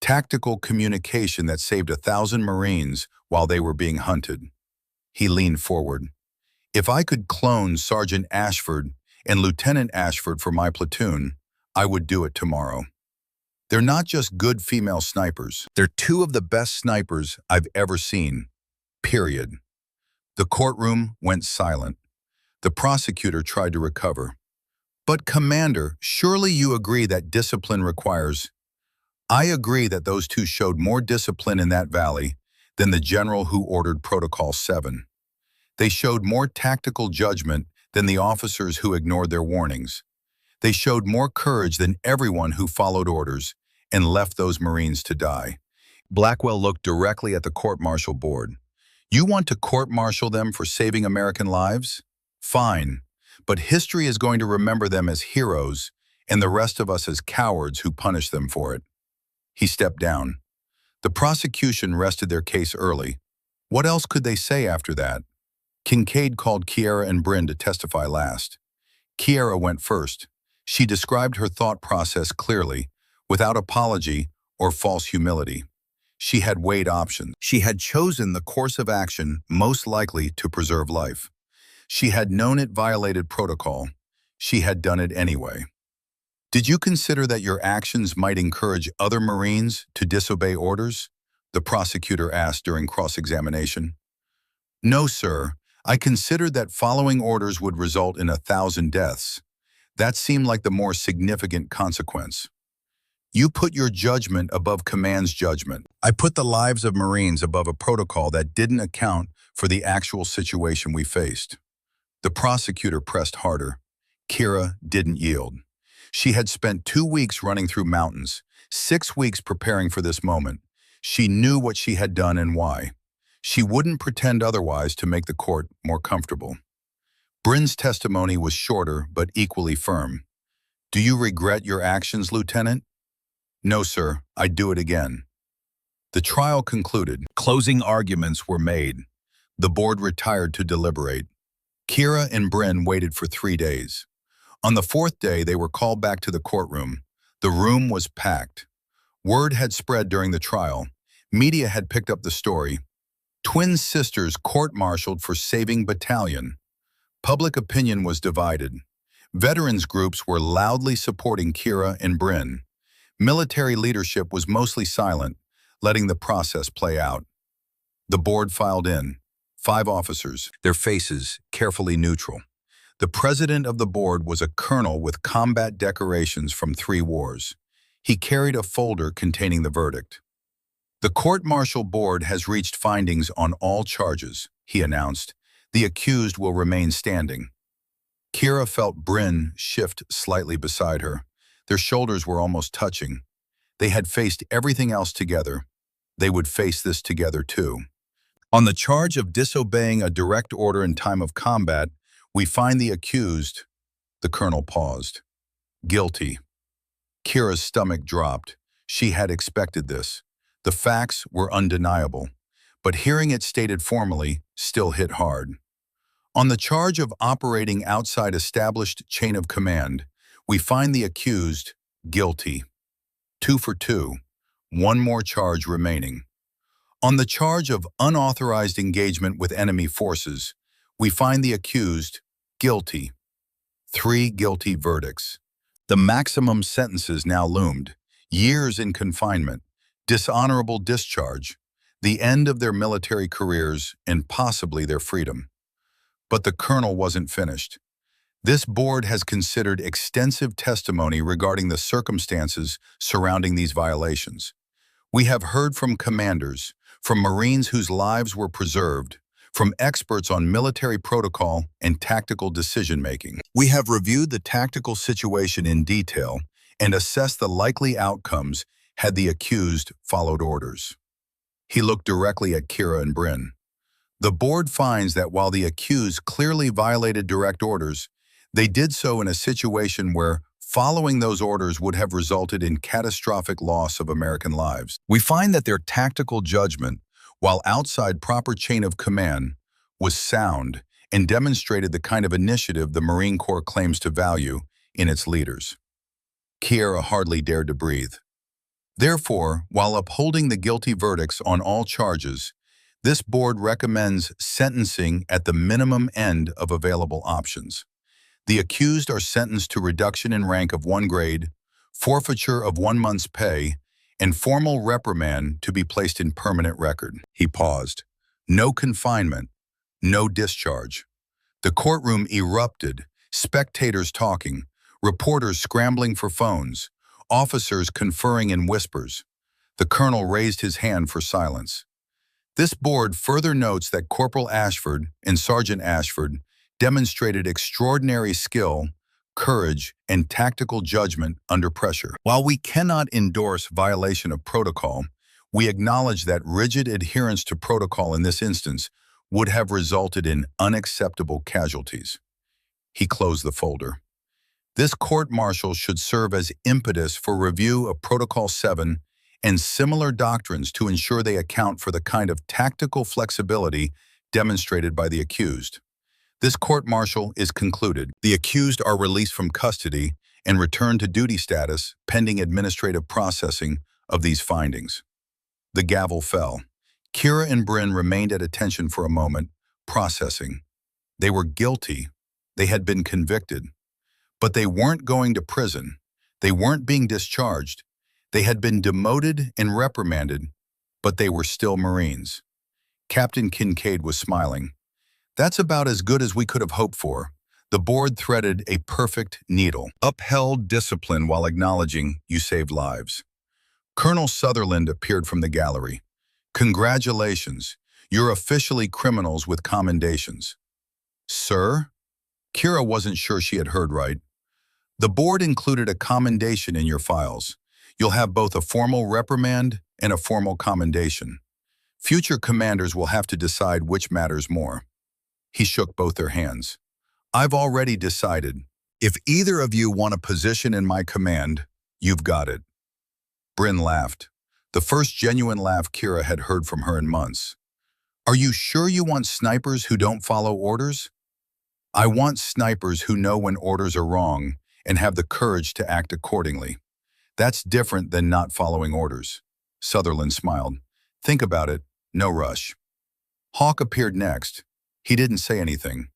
Tactical communication that saved 1,000 Marines while they were being hunted. He leaned forward. If I could clone Sergeant Ashford and Lieutenant Ashford for my platoon, I would do it tomorrow. They're not just good female snipers. They're two of the best snipers I've ever seen. Period. The courtroom went silent. The prosecutor tried to recover. But Commander, surely you agree that discipline requires... I agree that those two showed more discipline in that valley than the general who ordered Protocol 7. They showed more tactical judgment than the officers who ignored their warnings. They showed more courage than everyone who followed orders and left those Marines to die. Blackwell looked directly at the court-martial board. You want to court-martial them for saving American lives? Fine, but history is going to remember them as heroes and the rest of us as cowards who punish them for it. He stepped down. The prosecution rested their case early. What else could they say after that? Kincaid called Kiera and Bryn to testify last. Kiera went first. She described her thought process clearly, without apology or false humility. She had weighed options. She had chosen the course of action most likely to preserve life. She had known it violated protocol. She had done it anyway. Did you consider that your actions might encourage other Marines to disobey orders? The prosecutor asked during cross-examination. No, sir. I considered that following orders would result in 1,000 deaths. That seemed like the more significant consequence. You put your judgment above command's judgment. I put the lives of Marines above a protocol that didn't account for the actual situation we faced. The prosecutor pressed harder. Kira didn't yield. She had spent 2 weeks running through mountains, 6 weeks preparing for this moment. She knew what she had done and why. She wouldn't pretend otherwise to make the court more comfortable. Bryn's testimony was shorter but equally firm. "Do you regret your actions, Lieutenant?" "No, sir. I'd do it again." The trial concluded. Closing arguments were made. The board retired to deliberate. Kira and Bryn waited for 3 days. On the 4th day, they were called back to the courtroom. The room was packed. Word had spread during the trial. Media had picked up the story. Twin sisters court-martialed for saving battalion. Public opinion was divided. Veterans groups were loudly supporting Kira and Bryn. Military leadership was mostly silent, letting the process play out. The board filed in. 5 officers, their faces carefully neutral. The president of the board was a colonel with combat decorations from 3 wars. He carried a folder containing the verdict. "The court-martial board has reached findings on all charges," he announced. "The accused will remain standing." Kira felt Bryn shift slightly beside her. Their shoulders were almost touching. They had faced everything else together. They would face this together too. "On the charge of disobeying a direct order in time of combat, we find the accused," the colonel paused, "guilty." Kira's stomach dropped. She had expected this. The facts were undeniable, but hearing it stated formally still hit hard. "On the charge of operating outside established chain of command, we find the accused guilty." 2 for 2. One more charge remaining. "On the charge of unauthorized engagement with enemy forces, we find the accused guilty." 3 guilty verdicts. The maximum sentences now loomed. Years in confinement, dishonorable discharge, the end of their military careers, and possibly their freedom. But the colonel wasn't finished. This board has considered extensive testimony regarding the circumstances surrounding these violations. We have heard from commanders, from Marines whose lives were preserved, from experts on military protocol and tactical decision-making. We have reviewed the tactical situation in detail and assessed the likely outcomes had the accused followed orders. He looked directly at Kira and Bryn. The board finds that while the accused clearly violated direct orders, they did so in a situation where following those orders would have resulted in catastrophic loss of American lives. We find that their tactical judgment, while outside proper chain of command, was sound and demonstrated the kind of initiative the Marine Corps claims to value in its leaders. Kira hardly dared to breathe. Therefore, while upholding the guilty verdicts on all charges, this board recommends sentencing at the minimum end of available options. The accused are sentenced to reduction in rank of 1 grade, forfeiture of 1 month's pay, and formal reprimand to be placed in permanent record. He paused. No confinement, no discharge. The courtroom erupted, spectators talking, reporters scrambling for phones, officers conferring in whispers. The colonel raised his hand for silence. This board further notes that Corporal Ashford and Sergeant Ashford demonstrated extraordinary skill, courage, and tactical judgment under pressure. While we cannot endorse violation of protocol, we acknowledge that rigid adherence to protocol in this instance would have resulted in unacceptable casualties. He closed the folder. This court-martial should serve as impetus for review of Protocol 7 and similar doctrines to ensure they account for the kind of tactical flexibility demonstrated by the accused. This court-martial is concluded. The accused are released from custody and returned to duty status pending administrative processing of these findings. The gavel fell. Kira and Bryn remained at attention for a moment, processing. They were guilty. They had been convicted. But they weren't going to prison. They weren't being discharged. They had been demoted and reprimanded, but they were still Marines. Captain Kincaid was smiling. That's about as good as we could have hoped for. The board threaded a perfect needle, upheld discipline while acknowledging you saved lives. Colonel Sutherland appeared from the gallery. Congratulations, you're officially criminals with commendations. Sir? Kira wasn't sure she had heard right. The board included a commendation in your files. You'll have both a formal reprimand and a formal commendation. Future commanders will have to decide which matters more. He shook both their hands. I've already decided. If either of you want a position in my command, you've got it. Bryn laughed, the first genuine laugh Kira had heard from her in months. Are you sure you want snipers who don't follow orders? I want snipers who know when orders are wrong and have the courage to act accordingly. That's different than not following orders. Sutherland smiled. Think about it, no rush. Hawk appeared next. He didn't say anything.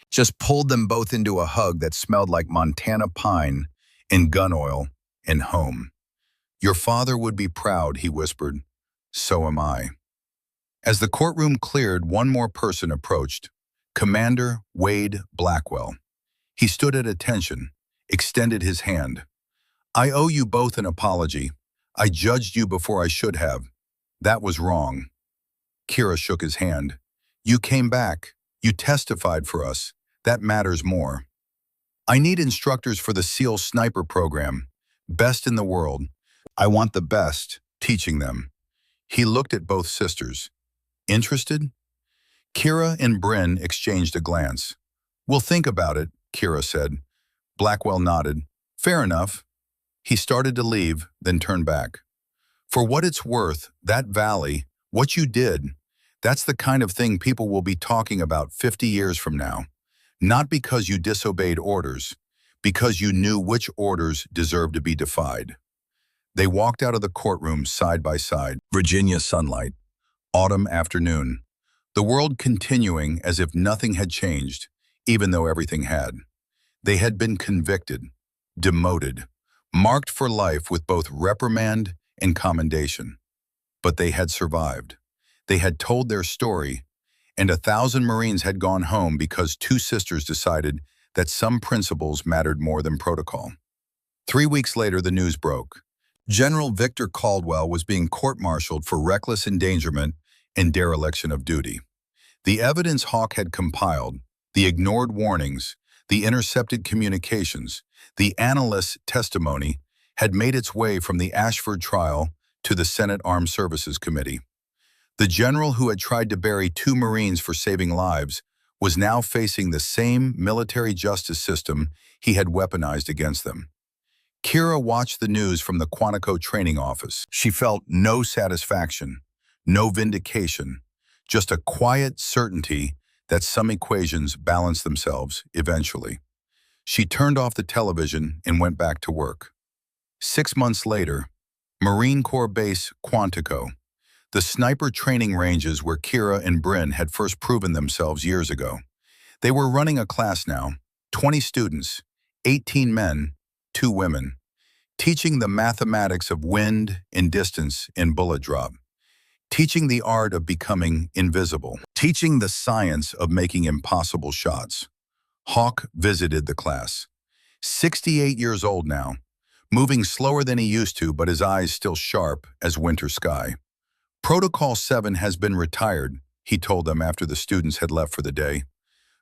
Just pulled them both into a hug that smelled like Montana pine and gun oil and home. Your father would be proud, he whispered. So am I. As the courtroom cleared, one more person approached. Commander Wade Blackwell. He stood at attention, extended his hand. I owe you both an apology. I judged you before I should have. That was wrong. Kira shook his hand. You came back. You testified for us. That matters more. I need instructors for the SEAL sniper program. Best in the world. I want the best, teaching them. He looked at both sisters. Interested? Kira and Bryn exchanged a glance. We'll think about it, Kira said. Blackwell nodded. Fair enough. He started to leave, then turned back. For what it's worth, that valley, what you did, that's the kind of thing people will be talking about 50 years from now. Not because you disobeyed orders, because you knew which orders deserved to be defied. They walked out of the courtroom side by side. Virginia sunlight. Autumn afternoon. The world continuing as if nothing had changed, even though everything had. They had been convicted, demoted, marked for life with both reprimand and commendation. But they had survived. They had told their story, and 1,000 Marines had gone home because two sisters decided that some principles mattered more than protocol. 3 weeks later, the news broke. General Victor Caldwell was being court-martialed for reckless endangerment and dereliction of duty. The evidence Hawk had compiled, the ignored warnings, the intercepted communications, the analyst's testimony, had made its way from the Ashford trial to the Senate Armed Services Committee. The general who had tried to bury 2 Marines for saving lives was now facing the same military justice system he had weaponized against them. Kira watched the news from the Quantico training office. She felt no satisfaction, no vindication, just a quiet certainty that some equations balance themselves eventually. She turned off the television and went back to work. 6 months later, Marine Corps Base Quantico, the sniper training ranges where Kira and Bryn had first proven themselves years ago. They were running a class now, 20 students, 18 men, 2 women, teaching the mathematics of wind and distance in bullet drop, teaching the art of becoming invisible, teaching the science of making impossible shots. Hawk visited the class. 68 years old now, moving slower than he used to, but his eyes still sharp as winter sky. Protocol 7 has been retired, he told them after the students had left for the day.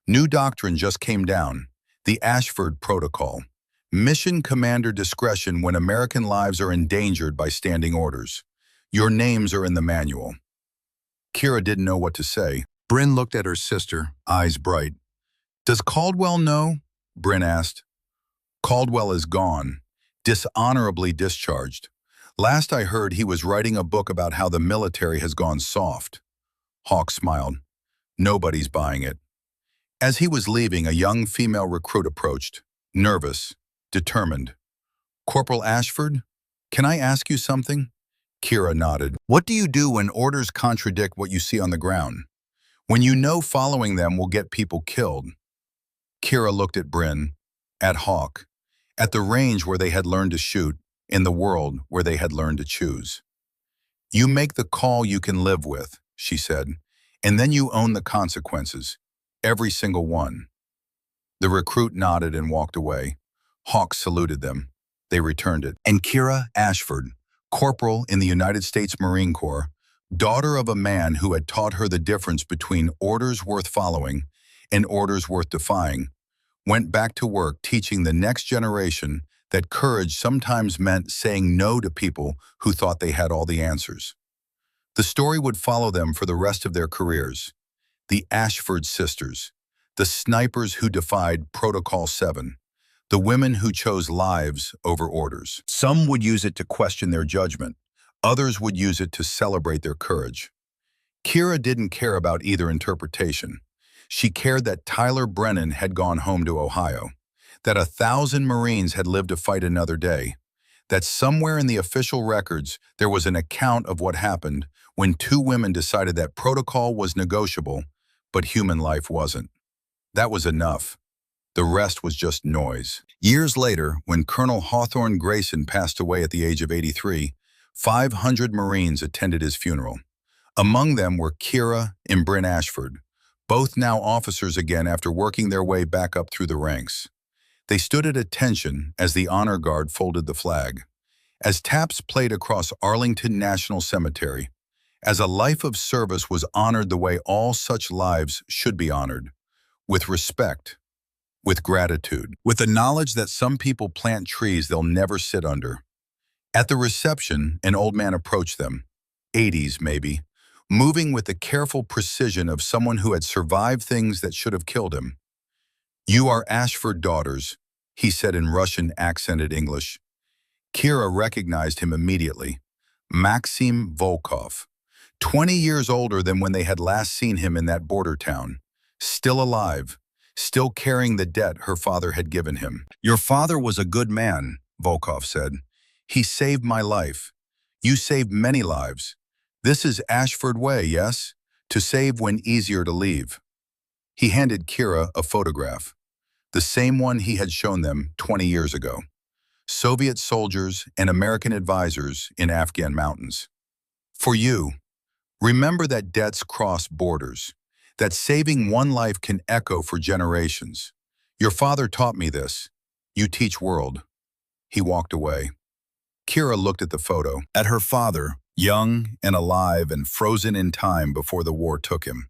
New doctrine just came down, the Ashford Protocol. Mission commander discretion when American lives are endangered by standing orders. Your names are in the manual. Kira didn't know what to say. Bryn looked at her sister, eyes bright. Does Caldwell know? Bryn asked. Caldwell is gone, dishonorably discharged. Last I heard, he was writing a book about how the military has gone soft. Hawk smiled. Nobody's buying it. As he was leaving, a young female recruit approached, nervous, determined. Corporal Ashford, can I ask you something? Kira nodded. What do you do when orders contradict what you see on the ground? When you know following them will get people killed? Kira looked at Bryn, at Hawk, at the range where they had learned to shoot, in the world where they had learned to choose. You make the call you can live with, she said, and then you own the consequences. every single one. The recruit nodded and walked away. Hawks saluted them. They returned it. And Kira Ashford, corporal in the United States Marine Corps, daughter of a man who had taught her the difference between orders worth following and orders worth defying, went back to work teaching the next generation that courage sometimes meant saying no to people who thought they had all the answers. The story would follow them for the rest of their careers. The Ashford sisters, the snipers who defied Protocol 7, the women who chose lives over orders. Some would use it to question their judgment. Others would use it to celebrate their courage. Kira didn't care about either interpretation. She cared that Tyler Brennan had gone home to Ohio, that 1,000 Marines had lived to fight another day, that somewhere in the official records there was an account of what happened when two women decided that protocol was negotiable, but human life wasn't. That was enough. The rest was just noise. Years later, when Colonel Hawthorne Grayson passed away at the age of 83, 500 Marines attended his funeral. Among them were Kira and Bryn Ashford, both now officers again after working their way back up through the ranks. They stood at attention as the honor guard folded the flag, as taps played across Arlington National Cemetery, as a life of service was honored the way all such lives should be honored, with respect, with gratitude, with the knowledge that some people plant trees they'll never sit under. At the reception, an old man approached them, 80s maybe, moving with the careful precision of someone who had survived things that should have killed him. "You are Ashford daughters," he said in Russian accented English. Kira recognized him immediately. Maxim Volkov, 20 years older than when they had last seen him in that border town. Still alive, still carrying the debt her father had given him. "Your father was a good man," Volkov said. "He saved my life. You saved many lives. This is Ashford way, yes? To save when easier to leave." He handed Kira a photograph, the same one he had shown them 20 years ago. Soviet soldiers and American advisors in Afghan mountains. "For you, remember that debts cross borders, that saving one life can echo for generations. Your father taught me this. You teach world." He walked away. Kira looked at the photo, at her father, young and alive and frozen in time before the war took him,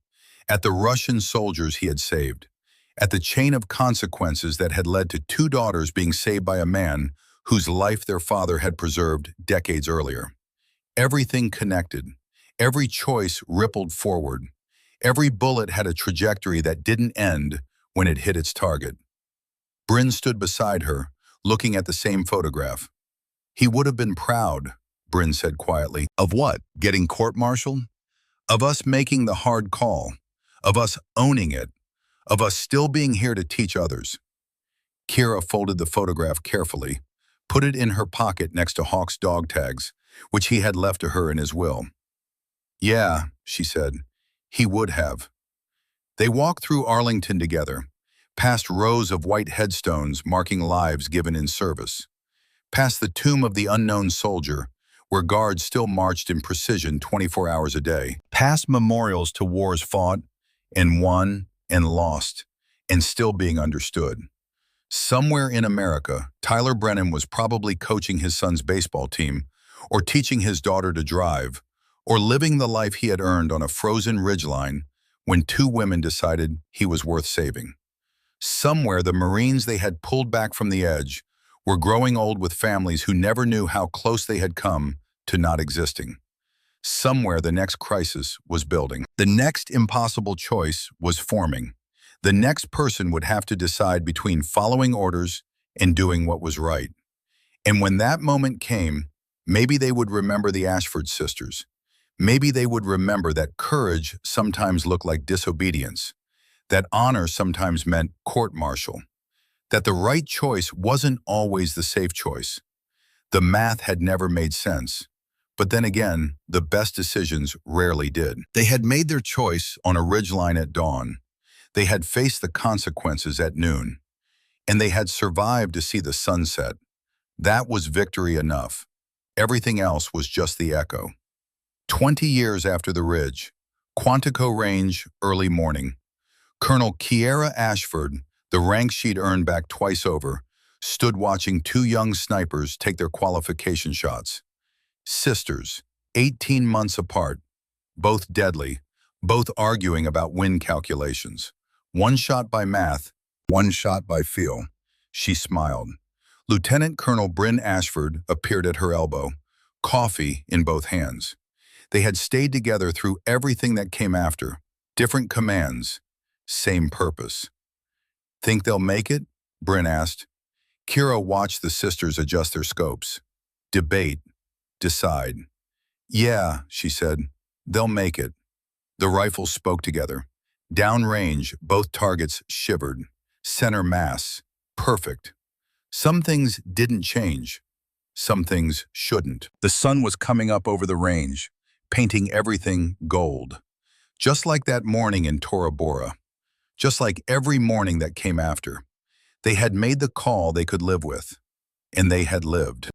at the Russian soldiers he had saved, at the chain of consequences that had led to two daughters being saved by a man whose life their father had preserved decades earlier. Everything connected. Every choice rippled forward. Every bullet had a trajectory that didn't end when it hit its target. Bryn stood beside her, looking at the same photograph. "He would have been proud," Bryn said quietly. "Of what? Getting court-martialed? Of us making the hard call. Of us owning it. Of us still being here to teach others." Kira folded the photograph carefully, put it in her pocket next to Hawk's dog tags, which he had left to her in his will. "Yeah," she said, "he would have." They walked through Arlington together, past rows of white headstones marking lives given in service, past the tomb of the unknown soldier, where guards still marched in precision 24 hours a day, past memorials to wars fought and won and lost and still being understood. Somewhere in America, Tyler Brennan was probably coaching his son's baseball team, or teaching his daughter to drive, or living the life he had earned on a frozen ridgeline when two women decided he was worth saving. Somewhere the Marines they had pulled back from the edge were growing old with families who never knew how close they had come to not existing. Somewhere the next crisis was building. The next impossible choice was forming. The next person would have to decide between following orders and doing what was right. And when that moment came, maybe they would remember the Ashford sisters. Maybe they would remember that courage sometimes looked like disobedience, that honor sometimes meant court-martial, that the right choice wasn't always the safe choice. The math had never made sense, but then again, the best decisions rarely did. They had made their choice on a ridgeline at dawn. They had faced the consequences at noon, and they had survived to see the sunset. That was victory enough. Everything else was just the echo. 20 years after the ridge, Quantico Range, early morning. Colonel Kiera Ashford, the rank she'd earned back twice over, stood watching two young snipers take their qualification shots. Sisters, 18 months apart, both deadly, both arguing about win calculations. One shot by math, one shot by feel. She smiled. Lieutenant Colonel Bryn Ashford appeared at her elbow, coffee in both hands. They had stayed together through everything that came after. Different commands, same purpose. "Think they'll make it?" Bryn asked. Kira watched the sisters adjust their scopes. Debate. Decide. "Yeah," she said. "They'll make it." The rifles spoke together. Downrange, both targets shivered. Center mass. Perfect. Some things didn't change. Some things shouldn't. The sun was coming up over the range, painting everything gold. Just like that morning in Tora Bora. Just like every morning that came after. They had made the call they could live with. And they had lived.